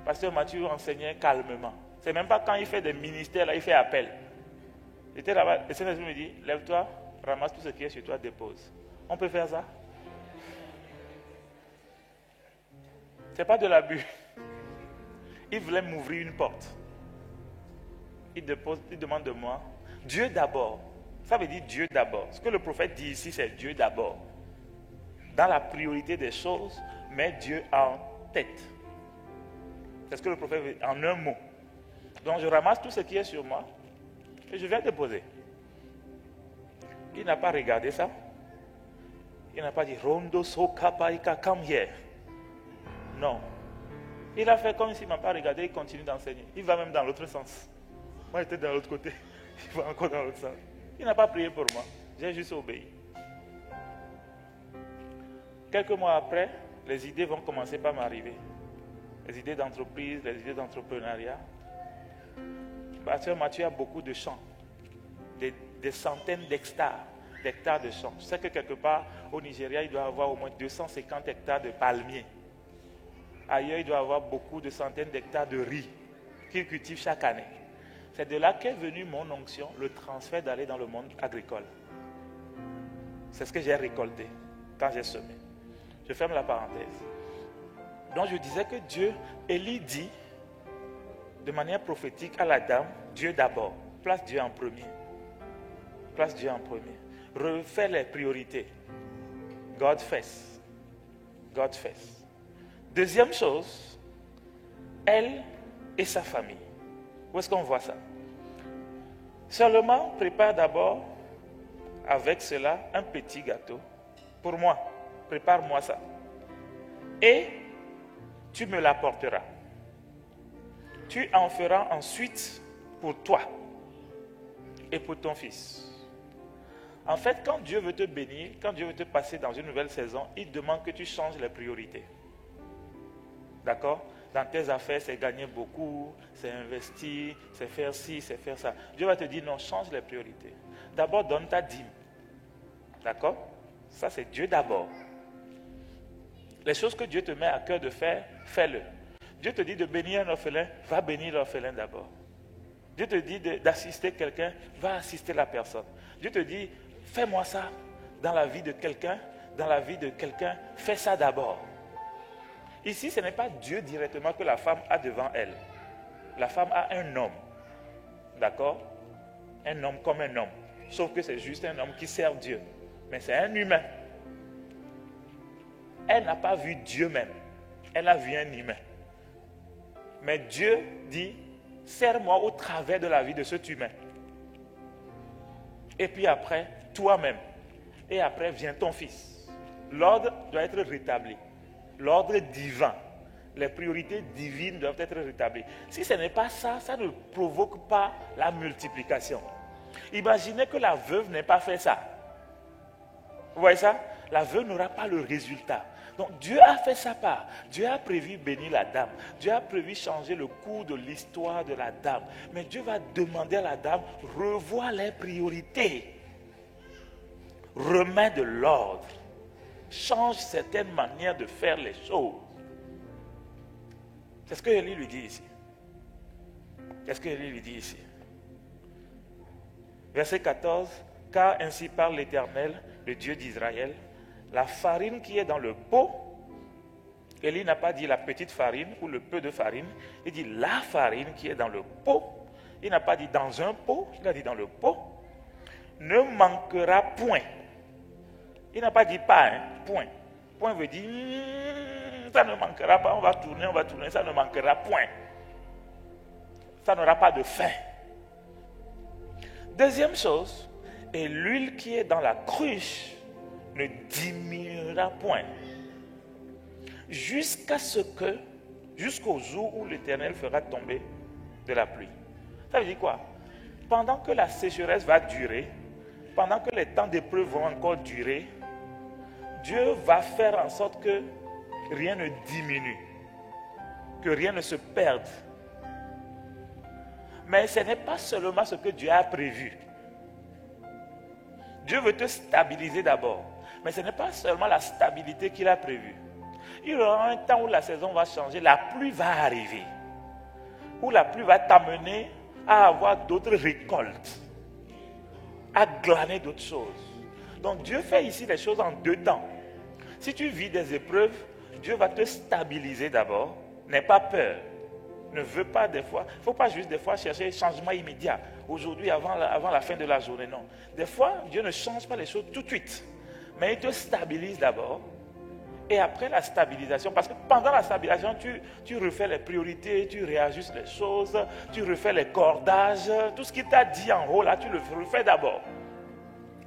Pasteur Mathieu enseignait calmement. C'est même pas quand il fait des ministères, là, il fait appel. J'étais là-bas. Le Seigneur me dit, lève-toi, ramasse tout ce qui est sur toi, dépose. On peut faire ça? C'est pas de l'abus. Il voulait m'ouvrir une porte. Il demande de moi, Dieu d'abord. Ça veut dire Dieu d'abord. Ce que le prophète dit ici, c'est Dieu d'abord. Dans la priorité des choses, mets Dieu en tête. C'est ce que le prophète veut dire, en un mot. Donc je ramasse tout ce qui est sur moi et je viens déposer. Il n'a pas regardé ça. Il n'a pas dit, Rondo Sokapaika, come here. Non. Il a fait comme s'il ne m'a pas regardé, il continue d'enseigner. Il va même dans l'autre sens. Moi, j'étais dans l'autre côté. Il va encore dans l'autre sens. Il n'a pas prié pour moi. J'ai juste obéi. Quelques mois après, les idées vont commencer par m'arriver. Les idées d'entreprise, les idées d'entrepreneuriat. Pasteur Mathieu a beaucoup de champs. Des centaines d'hectares de champs. Je sais que quelque part, au Nigeria, il doit y avoir au moins 250 hectares de palmiers. Ailleurs, il doit y avoir beaucoup de centaines d'hectares de riz qu'il cultive chaque année. C'est de là qu'est venue mon onction, le transfert d'aller dans le monde agricole. C'est ce que j'ai récolté quand j'ai semé. Je ferme la parenthèse. Donc je disais que Dieu, Élie dit de manière prophétique à la dame, Dieu d'abord, place Dieu en premier. Place Dieu en premier. Refais les priorités. God first. God first. Deuxième chose, elle et sa famille. Où est-ce qu'on voit ça? Seulement, prépare d'abord avec cela un petit gâteau. Pour moi, prépare-moi ça. Et tu me l'apporteras. Tu en feras ensuite pour toi et pour ton fils. En fait, quand Dieu veut te bénir, quand Dieu veut te passer dans une nouvelle saison, il demande que tu changes les priorités. D'accord? Dans tes affaires, c'est gagner beaucoup, c'est investir, c'est faire ci, c'est faire ça. Dieu va te dire non, change les priorités. D'abord, donne ta dîme. D'accord? Ça, c'est Dieu d'abord. Les choses que Dieu te met à cœur de faire, fais-le. Dieu te dit de bénir un orphelin, va bénir l'orphelin d'abord. Dieu te dit d'assister quelqu'un, va assister la personne. Dieu te dit, fais-moi ça dans la vie de quelqu'un, fais ça d'abord. Ici, ce n'est pas Dieu directement que la femme a devant elle. La femme a un homme. D'accord? Un homme comme un homme. Sauf que c'est juste un homme qui sert Dieu. Mais c'est un humain. Elle n'a pas vu Dieu même. Elle a vu un humain. Mais Dieu dit, sers-moi au travers de la vie de cet humain. Et puis après, toi-même. Et après vient ton fils. L'ordre doit être rétabli. L'ordre divin. Les priorités divines doivent être rétablies. Si ce n'est pas ça, ça ne provoque pas la multiplication. Imaginez que la veuve n'ait pas fait ça. Vous voyez ça? La veuve n'aura pas le résultat. Donc Dieu a fait sa part. Dieu a prévu bénir la dame. Dieu a prévu changer le cours de l'histoire de la dame. Mais Dieu va demander à la dame, revois les priorités. Remets de l'ordre. Change certaines manières de faire les choses. C'est ce que Élie lui dit ici. Qu'est-ce que Élie lui dit ici? Verset 14. Car ainsi parle l'Éternel, le Dieu d'Israël, la farine qui est dans le pot, Élie n'a pas dit la petite farine ou le peu de farine, il dit la farine qui est dans le pot, il n'a pas dit dans un pot, il a dit dans le pot, ne manquera point. Il n'a pas dit pas, hein, point. Point veut dire, ça ne manquera pas, on va tourner, ça ne manquera point. Ça n'aura pas de fin. Deuxième chose, et l'huile qui est dans la cruche ne diminuera point. Jusqu'au jour où l'Éternel fera tomber de la pluie. Ça veut dire quoi? Pendant que la sécheresse va durer, pendant que les temps d'épreuve vont encore durer, Dieu va faire en sorte que rien ne diminue, que rien ne se perde. Mais ce n'est pas seulement ce que Dieu a prévu. Dieu veut te stabiliser d'abord. Mais ce n'est pas seulement la stabilité qu'il a prévue. Il y aura un temps où la saison va changer, la pluie va arriver. Où la pluie va t'amener à avoir d'autres récoltes, à glaner d'autres choses. Donc Dieu fait ici les choses en deux temps. Si tu vis des épreuves, Dieu va te stabiliser d'abord. N'aie pas peur. Ne veux pas des fois, il ne faut pas juste des fois chercher changement immédiat. Aujourd'hui, avant la fin de la journée, non. Des fois, Dieu ne change pas les choses tout de suite. Mais il te stabilise d'abord. Et après la stabilisation, parce que pendant la stabilisation, tu refais les priorités, tu réajustes les choses, tu refais les cordages, tout ce qu'il t'a dit en haut, là, tu le refais d'abord.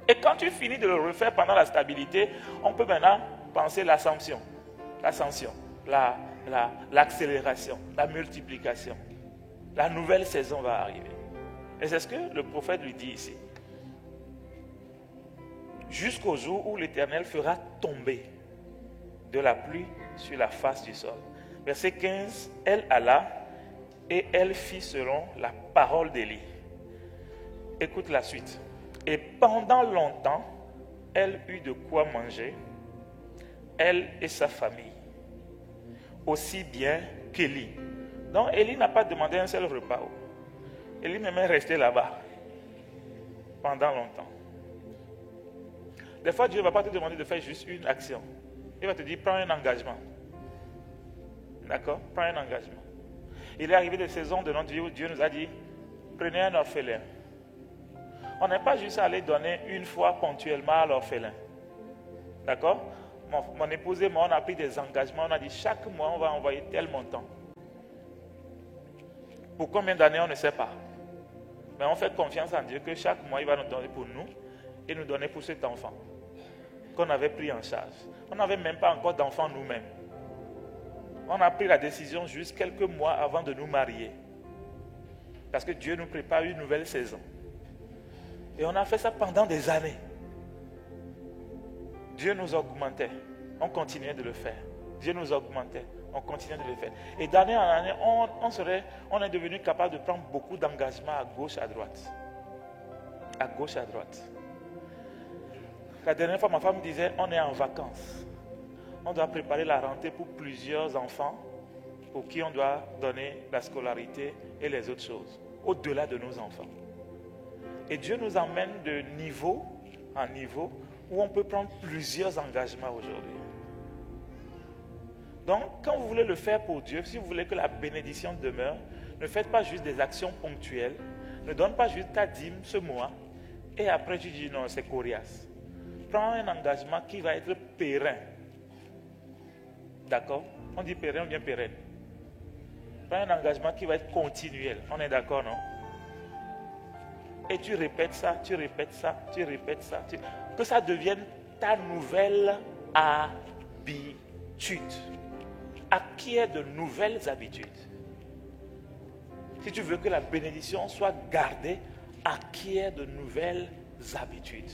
Et quand tu finis de le refaire pendant la stabilité, on peut maintenant penser l'ascension, l'accélération, la multiplication. La nouvelle saison va arriver. Et c'est ce que le prophète lui dit ici. Jusqu'au jour où l'Éternel fera tomber de la pluie sur la face du sol. Verset 15, elle alla et elle fit selon la parole d'Élie. Écoute la suite. Et pendant longtemps, elle eut de quoi manger, elle et sa famille, aussi bien qu'Élie. Donc Élie n'a pas demandé un seul repas. Élie même est resté là-bas pendant longtemps. Des fois, Dieu ne va pas te demander de faire juste une action. Il va te dire, prends un engagement. D'accord? Prends un engagement. Il est arrivé des saisons de notre vie où Dieu nous a dit, prenez un orphelin. On n'est pas juste allé donner une fois ponctuellement à l'orphelin. D'accord? Mon épouse et moi, on a pris des engagements. On a dit, chaque mois, on va envoyer tel montant. Pour combien d'années, on ne sait pas. Mais on fait confiance en Dieu que chaque mois, il va nous donner pour nous et nous donner pour cet enfant qu'on avait pris en charge. On n'avait même pas encore d'enfant nous-mêmes. On a pris la décision juste quelques mois avant de nous marier. Parce que Dieu nous prépare une nouvelle saison. Et on a fait ça pendant des années. Dieu nous augmentait. On continuait de le faire. Dieu nous augmentait. On continuait de le faire. Et d'année en année, on est devenu capable de prendre beaucoup d'engagements à gauche, à droite. À gauche, à droite. La dernière fois, ma femme me disait, on est en vacances. On doit préparer la rentrée pour plusieurs enfants pour qui on doit donner la scolarité et les autres choses, au-delà de nos enfants. Et Dieu nous emmène de niveau en niveau où on peut prendre plusieurs engagements aujourd'hui. Donc, quand vous voulez le faire pour Dieu, si vous voulez que la bénédiction demeure, ne faites pas juste des actions ponctuelles, ne donne pas juste ta dîme ce mois, et après tu dis non, c'est coriace. Prends un engagement qui va être périn. D'accord? On dit périn ou bien pérenne? Prends un engagement qui va être continuel. On est d'accord, non? Et tu répètes ça, tu répètes ça, tu répètes ça. Que ça devienne ta nouvelle habitude. Acquiert de nouvelles habitudes. Si tu veux que la bénédiction soit gardée, acquiert de nouvelles habitudes.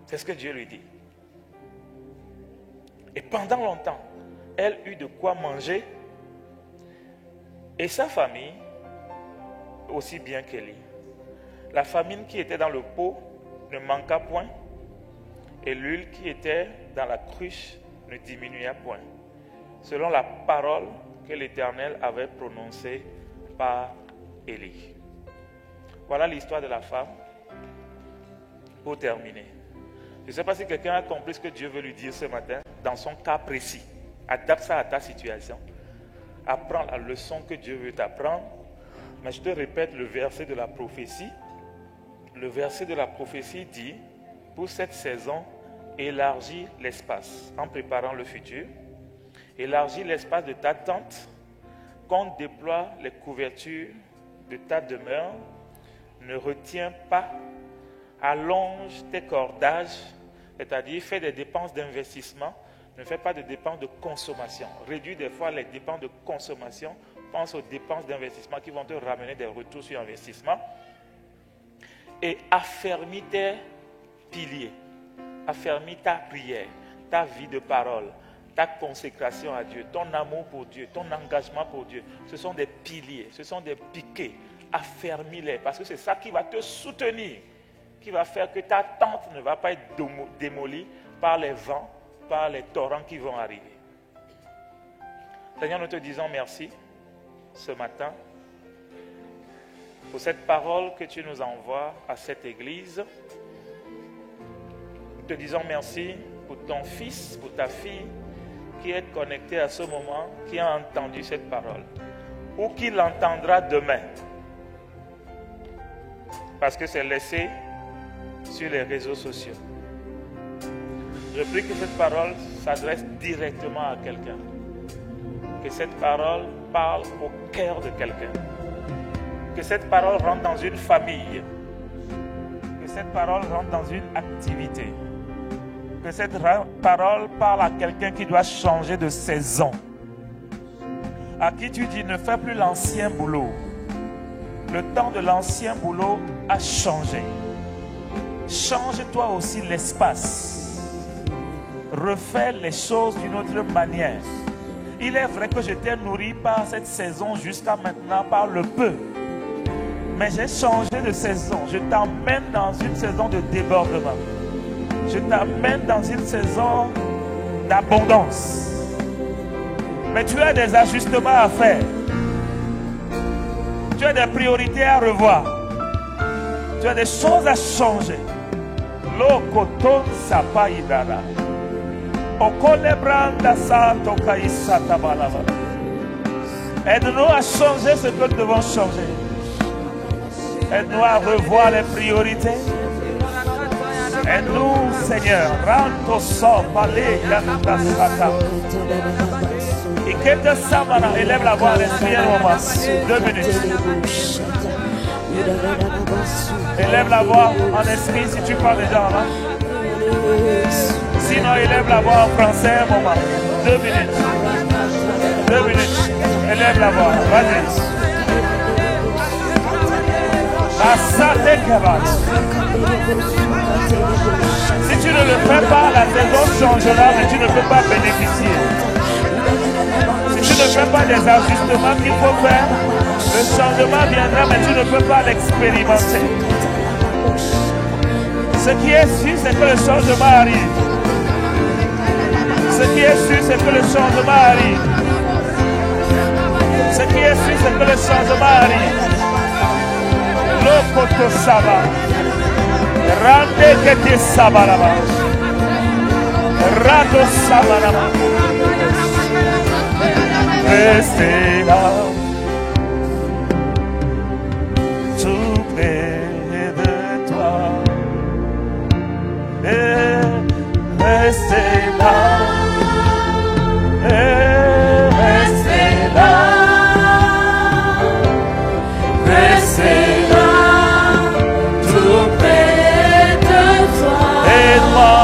C'est ce que Dieu lui dit. Et pendant longtemps, elle eut de quoi manger et sa famille aussi bien qu'Élie. La famine qui était dans le pot ne manqua point et l'huile qui était dans la cruche ne diminua point, selon la parole que l'Éternel avait prononcée par Élie. Voilà l'histoire de la femme. Pour terminer, je ne sais pas si quelqu'un a compris ce que Dieu veut lui dire ce matin dans son cas précis. Adapte ça à ta situation. Apprends la leçon que Dieu veut t'apprendre. Mais je te répète le verset de la prophétie. Le verset de la prophétie dit, pour cette saison, élargis l'espace en préparant le futur. Élargis l'espace de ta tente, qu'on déploie les couvertures de ta demeure. Ne retiens pas, allonge tes cordages, c'est-à-dire fais des dépenses d'investissement, ne fais pas de dépenses de consommation. Réduis des fois les dépenses de consommation, pense aux dépenses d'investissement qui vont te ramener des retours sur investissement. Et affermis tes piliers, affermis ta prière, ta vie de parole, ta consécration à Dieu, ton amour pour Dieu, ton engagement pour Dieu. Ce sont des piliers, ce sont des piquets. Affermis-les parce que c'est ça qui va te soutenir, qui va faire que ta tente ne va pas être démolie par les vents, par les torrents qui vont arriver. Seigneur, nous te disons merci ce matin pour cette parole que tu nous envoies à cette église. Nous te disons merci pour ton fils, pour ta fille qui est connectée à ce moment, qui a entendu cette parole ou qui l'entendra demain parce que c'est laissé sur les réseaux sociaux. Je prie que cette parole s'adresse directement à quelqu'un. Que cette parole parle au cœur de quelqu'un. Que cette parole rentre dans une famille. Que cette parole rentre dans une activité. Que cette parole parle à quelqu'un qui doit changer de saison. À qui tu dis ne fais plus l'ancien boulot. Le temps de l'ancien boulot a changé. Change toi aussi l'espace. Refais les choses d'une autre manière. Il est vrai que je t'ai nourri par cette saison jusqu'à maintenant, par le peu. Mais j'ai changé de saison. Je t'emmène dans une saison de débordement. Je t'emmène dans une saison d'abondance. Mais tu as des ajustements à faire. Tu as des priorités à revoir. Tu as des choses à changer. Lokoton sapaidara. Okolebranda sato kaisata balava. Aide-nous à changer ce que nous devons changer. Aide-nous à revoir les priorités. Aide-nous, Seigneur. Ranto so balé yanta sata. Ikete samana, élève la voix, respire un moment. 2 minutes. Élève la voix en esprit si tu parles déjà en langue. Sinon, élève la voix en français un moment. 2 minutes. 2 minutes. Élève la voix. Vas-y. Asate Kabas. Si tu ne le fais pas, la saison changera, mais tu ne peux pas bénéficier. Si tu ne fais pas des ajustements qu'il faut faire, le changement viendra, mais tu ne peux pas l'expérimenter. Ce qui est sûr, c'est que le changement arrive. Ce qui est sûr, c'est que le changement arrive. Ce qui est sûr, c'est que le changement arrive. Lokoto Saba. Rande Kete Sabaraba. Rato Sabaraba. Restez là. Tout près de toi. Et restez là. Restez là. Restez là. Tout près de toi. Aide-moi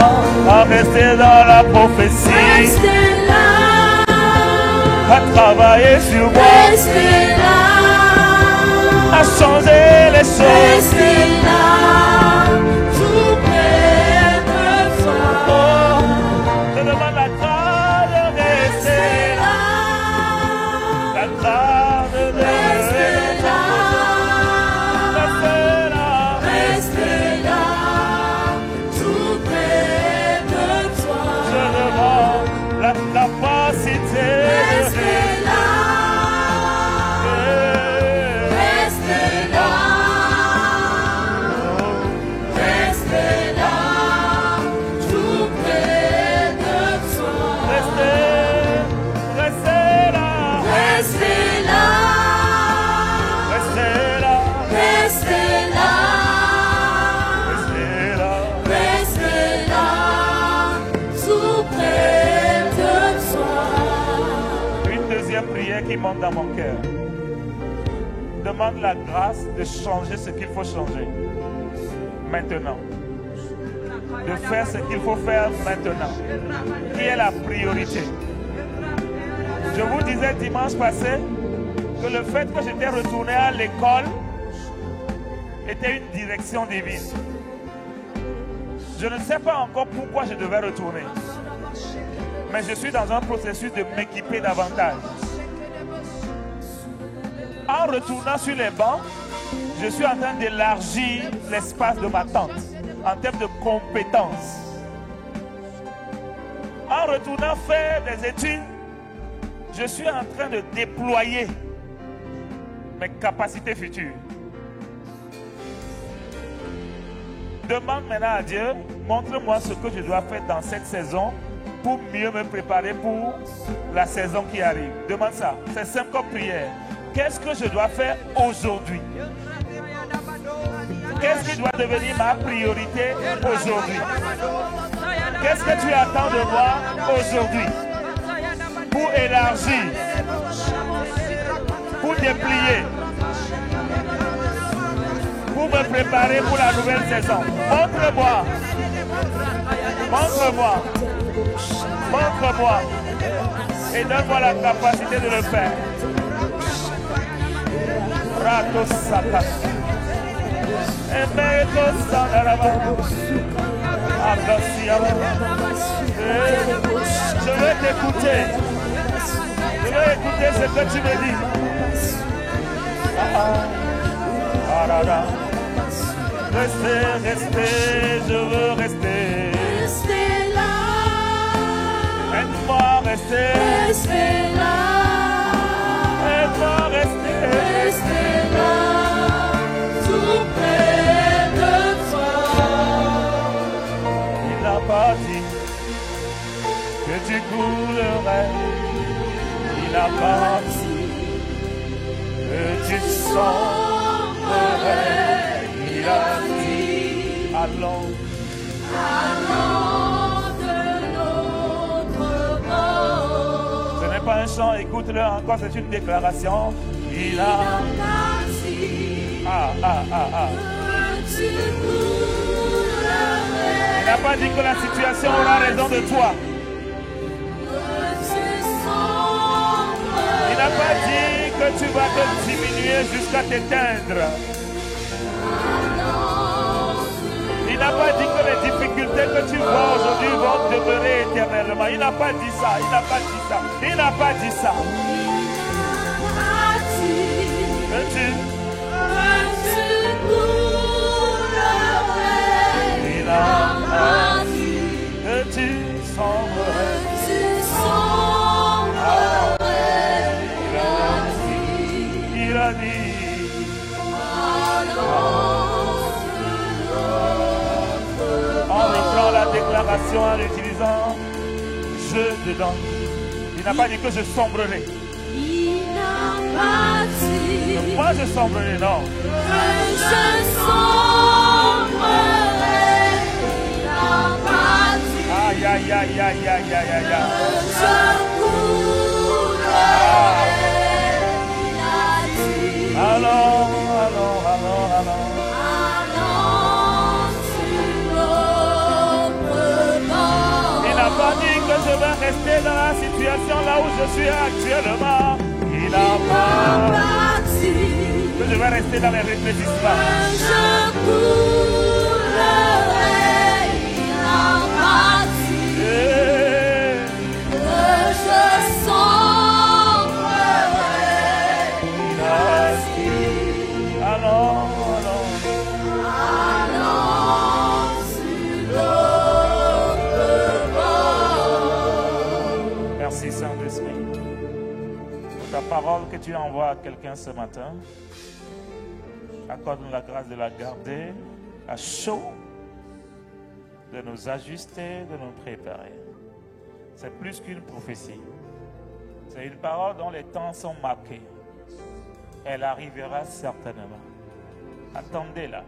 à rester dans la prophétie. Restez là. À travailler sur moi. Restez là. À changer les choses. Restez là. Tout près de toi. Oh, je demande la grâce de rester là. La grâce de rester là. Restez là. Restez là. Tout près de toi. Je demande la capacité. Restez là. Restez là. Restez là. Tout près de toi. Restez là. Restez là. Restez là. Restez là. Restez là. Restez là. Tout près de toi. Une deuxième prière qui monte dans mon cœur. Demande la grâce de changer ce qu'il faut changer. Maintenant. De faire ce qu'il faut faire maintenant. Qui est la priorité. Je vous disais dimanche passé que le fait que j'étais retourné à l'école était une direction divine. Je ne sais pas encore pourquoi je devais retourner. Mais je suis dans un processus de m'équiper davantage. En retournant sur les bancs, je suis en train d'élargir l'espace de ma tente en termes de compétences. En retournant faire des études, je suis en train de déployer mes capacités futures. Demande maintenant à Dieu, montre-moi ce que je dois faire dans cette saison pour mieux me préparer pour la saison qui arrive. Demande ça, c'est simple comme prière. Qu'est-ce que je dois faire aujourd'hui? Qu'est-ce qui doit devenir ma priorité aujourd'hui? Qu'est-ce que tu attends de moi aujourd'hui? Pour élargir, pour déplier, pour me préparer pour la nouvelle saison. Montre-moi. Montre-moi. Montre-moi. Et donne-moi la capacité de le faire. Rato Satas. Je vais t'écouter. Je vais écouter ce que tu me dis. Restez, restez, je veux rester. Restez là. Aide-moi, restez. Restez là. Aide-moi, restez. Restez là. Tout près de toi. Il n'a pas dit que tu coulerais. Il n'a pas dit que tu sombrerais. Il a dit, allons, allons de l'autre bord. Ce n'est pas un chant, écoute-le encore, c'est une déclaration. Il a dit, il n'a pas dit que la situation aura raison de toi. Il n'a pas dit que tu vas te diminuer jusqu'à t'éteindre. Il n'a pas dit que les difficultés que tu vois aujourd'hui vont demeurer éternellement. Il n'a pas dit ça. Il n'a pas dit ça. Il n'a pas dit ça. Il a dit que tu semblerais. Il a dit. On reprend la déclaration en utilisant je dedans. Il n'a pas dit que je sombrerai. Il n'a pas dit. Moi je sombrerai, non. Que je sombrerai. Il n'a pas dit. Aïe, aïe, aïe, aïe, aïe, aïe, aïe, aïe. Je coulerai. Il a dit. Allons. Il n'a pas dit que je vais rester dans la situation là où je suis actuellement. Il n'a pas dit que je vais rester dans les réfléchissements. Je coulerai. Il n'a pas dit que je sombrerai. Il a dit allons. Merci Saint-Esprit pour ta parole que tu envoies à quelqu'un ce matin. Accorde-nous la grâce de la garder à chaud, de nous ajuster, de nous préparer. C'est plus qu'une prophétie. C'est une parole dont les temps sont marqués. Elle arrivera certainement. Attendez-la.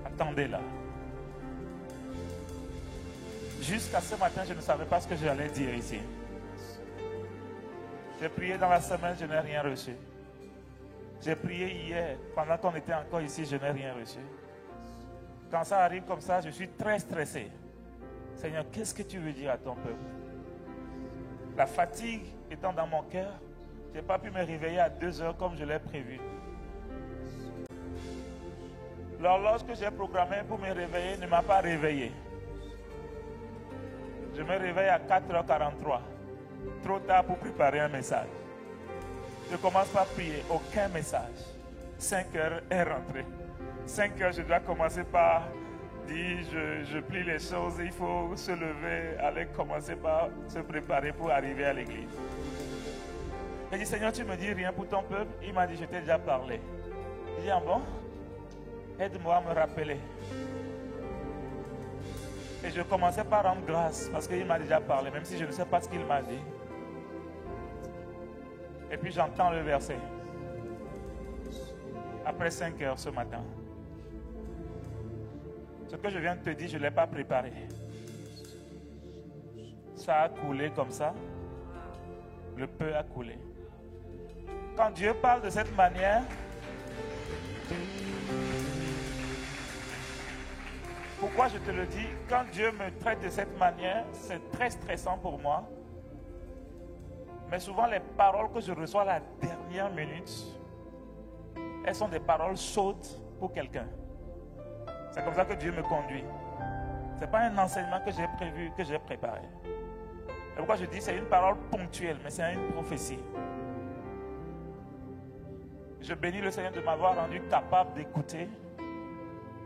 Attendez-la. Jusqu'à ce matin, je ne savais pas ce que j'allais dire ici. J'ai prié dans la semaine, je n'ai rien reçu. J'ai prié hier, pendant qu'on était encore ici, je n'ai rien reçu. Quand ça arrive comme ça, je suis très stressé. Seigneur, qu'est-ce que tu veux dire à ton peuple? La fatigue étant dans mon cœur, je n'ai pas pu me réveiller à 2 heures comme je l'ai prévu. L'horloge que j'ai programmée pour me réveiller ne m'a pas réveillé. Je me réveille à 4h43. Trop tard pour préparer un message. Je commence par prier. Aucun message. 5h est rentré. 5h, je dois commencer par dire je plie les choses. Il faut se lever, aller commencer par se préparer pour arriver à l'église. J'ai dit, Seigneur, tu me dis rien pour ton peuple? Il m'a dit, je t'ai déjà parlé. J'ai dit, ah bon? Aide-moi à me rappeler. Et je commençais par rendre grâce parce qu'il m'a déjà parlé, même si je ne sais pas ce qu'il m'a dit. Et puis j'entends le verset. Après 5 heures ce matin. Ce que je viens de te dire, je ne l'ai pas préparé. Ça a coulé comme ça. Le peu a coulé. Quand Dieu parle de cette manière, pourquoi je te le dis? Quand Dieu me traite de cette manière, c'est très stressant pour moi. Mais souvent, les paroles que je reçois à la dernière minute, elles sont des paroles chaudes pour quelqu'un. C'est comme ça que Dieu me conduit. Ce n'est pas un enseignement que j'ai prévu, que j'ai préparé. Et pourquoi je dis c'est une parole ponctuelle, mais c'est une prophétie. Je bénis le Seigneur de m'avoir rendu capable d'écouter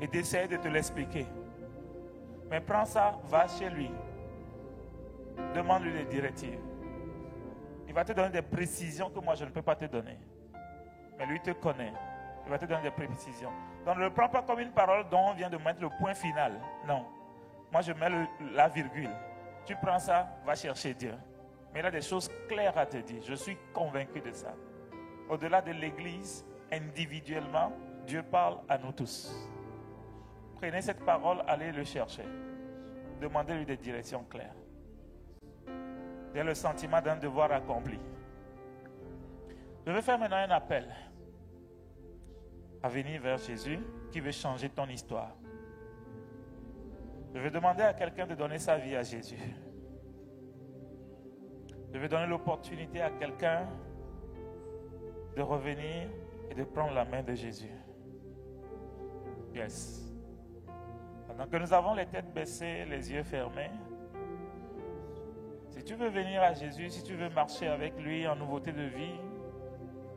et d'essayer de te l'expliquer. Mais prends ça, va chez lui. Demande-lui des directives. Il va te donner des précisions que moi je ne peux pas te donner. Mais lui te connaît. Il va te donner des précisions. Donc ne le prends pas comme une parole dont on vient de mettre le point final. Non. Moi je mets la virgule. Tu prends ça, va chercher Dieu. Mais il a des choses claires à te dire. Je suis convaincu de ça. Au-delà de l'église, individuellement, Dieu parle à nous tous. Prenez cette parole, allez le chercher. Demandez-lui des directions claires. Il y a le sentiment d'un devoir accompli. Je vais faire maintenant un appel à venir vers Jésus qui veut changer ton histoire. Je vais demander à quelqu'un de donner sa vie à Jésus. Je vais donner l'opportunité à quelqu'un de revenir et de prendre la main de Jésus. Yes. Pendant que nous avons les têtes baissées, les yeux fermés, si tu veux venir à Jésus, si tu veux marcher avec lui en nouveauté de vie,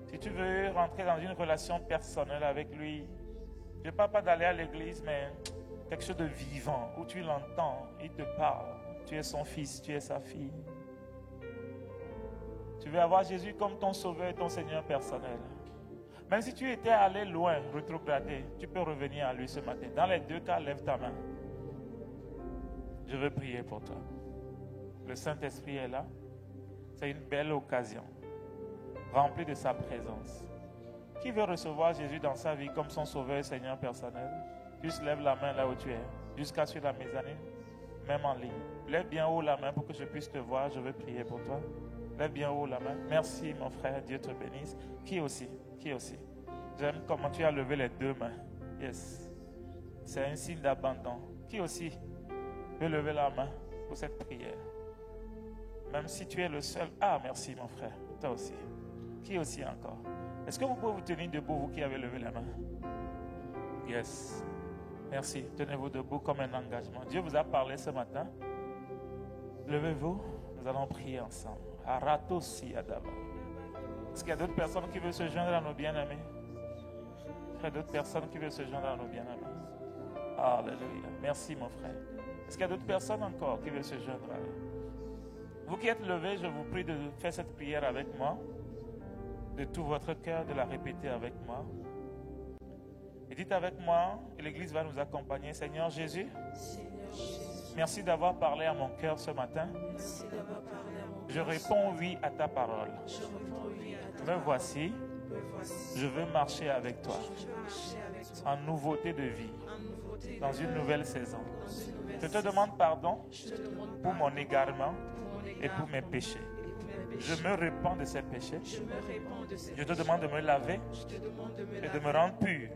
si tu veux rentrer dans une relation personnelle avec lui, je ne parle pas d'aller à l'église, mais quelque chose de vivant, où tu l'entends, il te parle, tu es son fils, tu es sa fille. Tu veux avoir Jésus comme ton sauveur et ton Seigneur personnel. Même si tu étais allé loin, rétrogradé, tu peux revenir à lui ce matin. Dans les deux cas, lève ta main. Je veux prier pour toi. Le Saint-Esprit est là. C'est une belle occasion, remplie de sa présence. Qui veut recevoir Jésus dans sa vie comme son sauveur et Seigneur personnel? Juste lève la main là où tu es, jusqu'à sur la mezzanine, même en ligne. Lève bien haut la main pour que je puisse te voir. Je veux prier pour toi. Lève bien haut la main. Merci mon frère, Dieu te bénisse. Qui aussi? Qui aussi? J'aime comment tu as levé les deux mains. Yes. C'est un signe d'abandon. Qui aussi veut lever la main pour cette prière? Même si tu es le seul. Ah, merci mon frère. Toi aussi. Qui aussi encore? Est-ce que vous pouvez vous tenir debout, vous qui avez levé la main? Yes. Merci. Tenez-vous debout comme un engagement. Dieu vous a parlé ce matin. Levez-vous. Nous allons prier ensemble. Aratosi Adaba. Est-ce qu'il y a d'autres personnes qui veulent se joindre à nos bien-aimés? Il y a d'autres personnes qui veulent se joindre à nos bien-aimés. Alléluia. Merci mon frère. Est-ce qu'il y a d'autres personnes encore qui veulent se joindre à eux? Vous qui êtes levés, je vous prie de faire cette prière avec moi. De tout votre cœur, de la répéter avec moi. Et dites avec moi, et l'Église va nous accompagner. Seigneur Jésus, merci d'avoir parlé à mon cœur ce matin. Je réponds oui à ta parole. Me voici. Je veux marcher avec toi. En nouveauté de vie. Dans une nouvelle saison. Je te demande pardon pour mon égarement et pour mes péchés. Je me répands de ces péchés. Je te demande de me laver et de me rendre pur.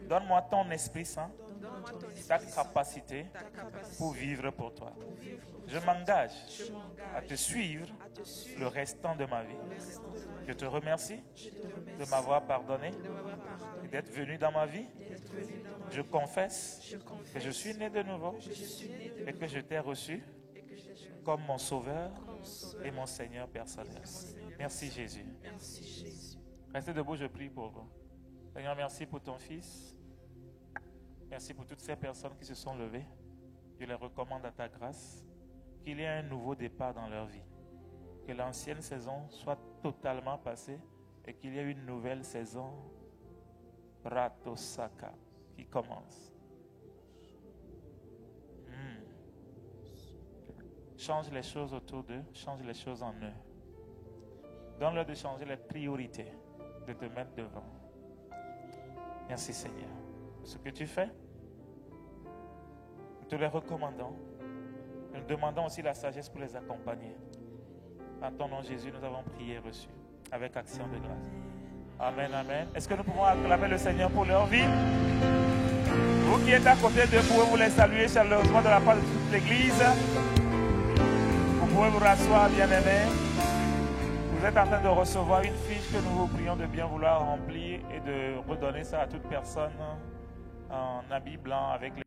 Donne-moi ton Esprit Saint, ta capacité pour vivre pour toi. Je m'engage à te suivre le restant de ma vie. Je te remercie de m'avoir pardonné et d'être venu dans ma vie. Je confesse que je suis né de nouveau et que je t'ai reçu comme mon sauveur et mon Seigneur personnel. Merci Jésus. Restez debout, je prie pour vous. Seigneur, merci pour ton Fils. Merci pour toutes ces personnes qui se sont levées. Je les recommande à ta grâce. Qu'il y ait un nouveau départ dans leur vie. Que l'ancienne saison soit totalement passée et qu'il y ait une nouvelle saison, Ratosaka, qui commence. Change les choses autour d'eux, change les choses en eux. Donne-leur de changer les priorités, de te mettre devant. Merci Seigneur. Pour ce que tu fais, nous te les recommandons. Nous demandons aussi la sagesse pour les accompagner. En ton nom Jésus, nous avons prié et reçu, avec action de grâce. Amen, amen. Est-ce que nous pouvons acclamer le Seigneur pour leur vie? Vous qui êtes à côté de vous, vous les saluez chaleureusement de la part de toute l'Église. Vous pouvez vous rasseoir, bien-aimés. Vous êtes en train de recevoir une fiche que nous vous prions de bien vouloir remplir et de redonner ça à toute personne en habit blanc avec les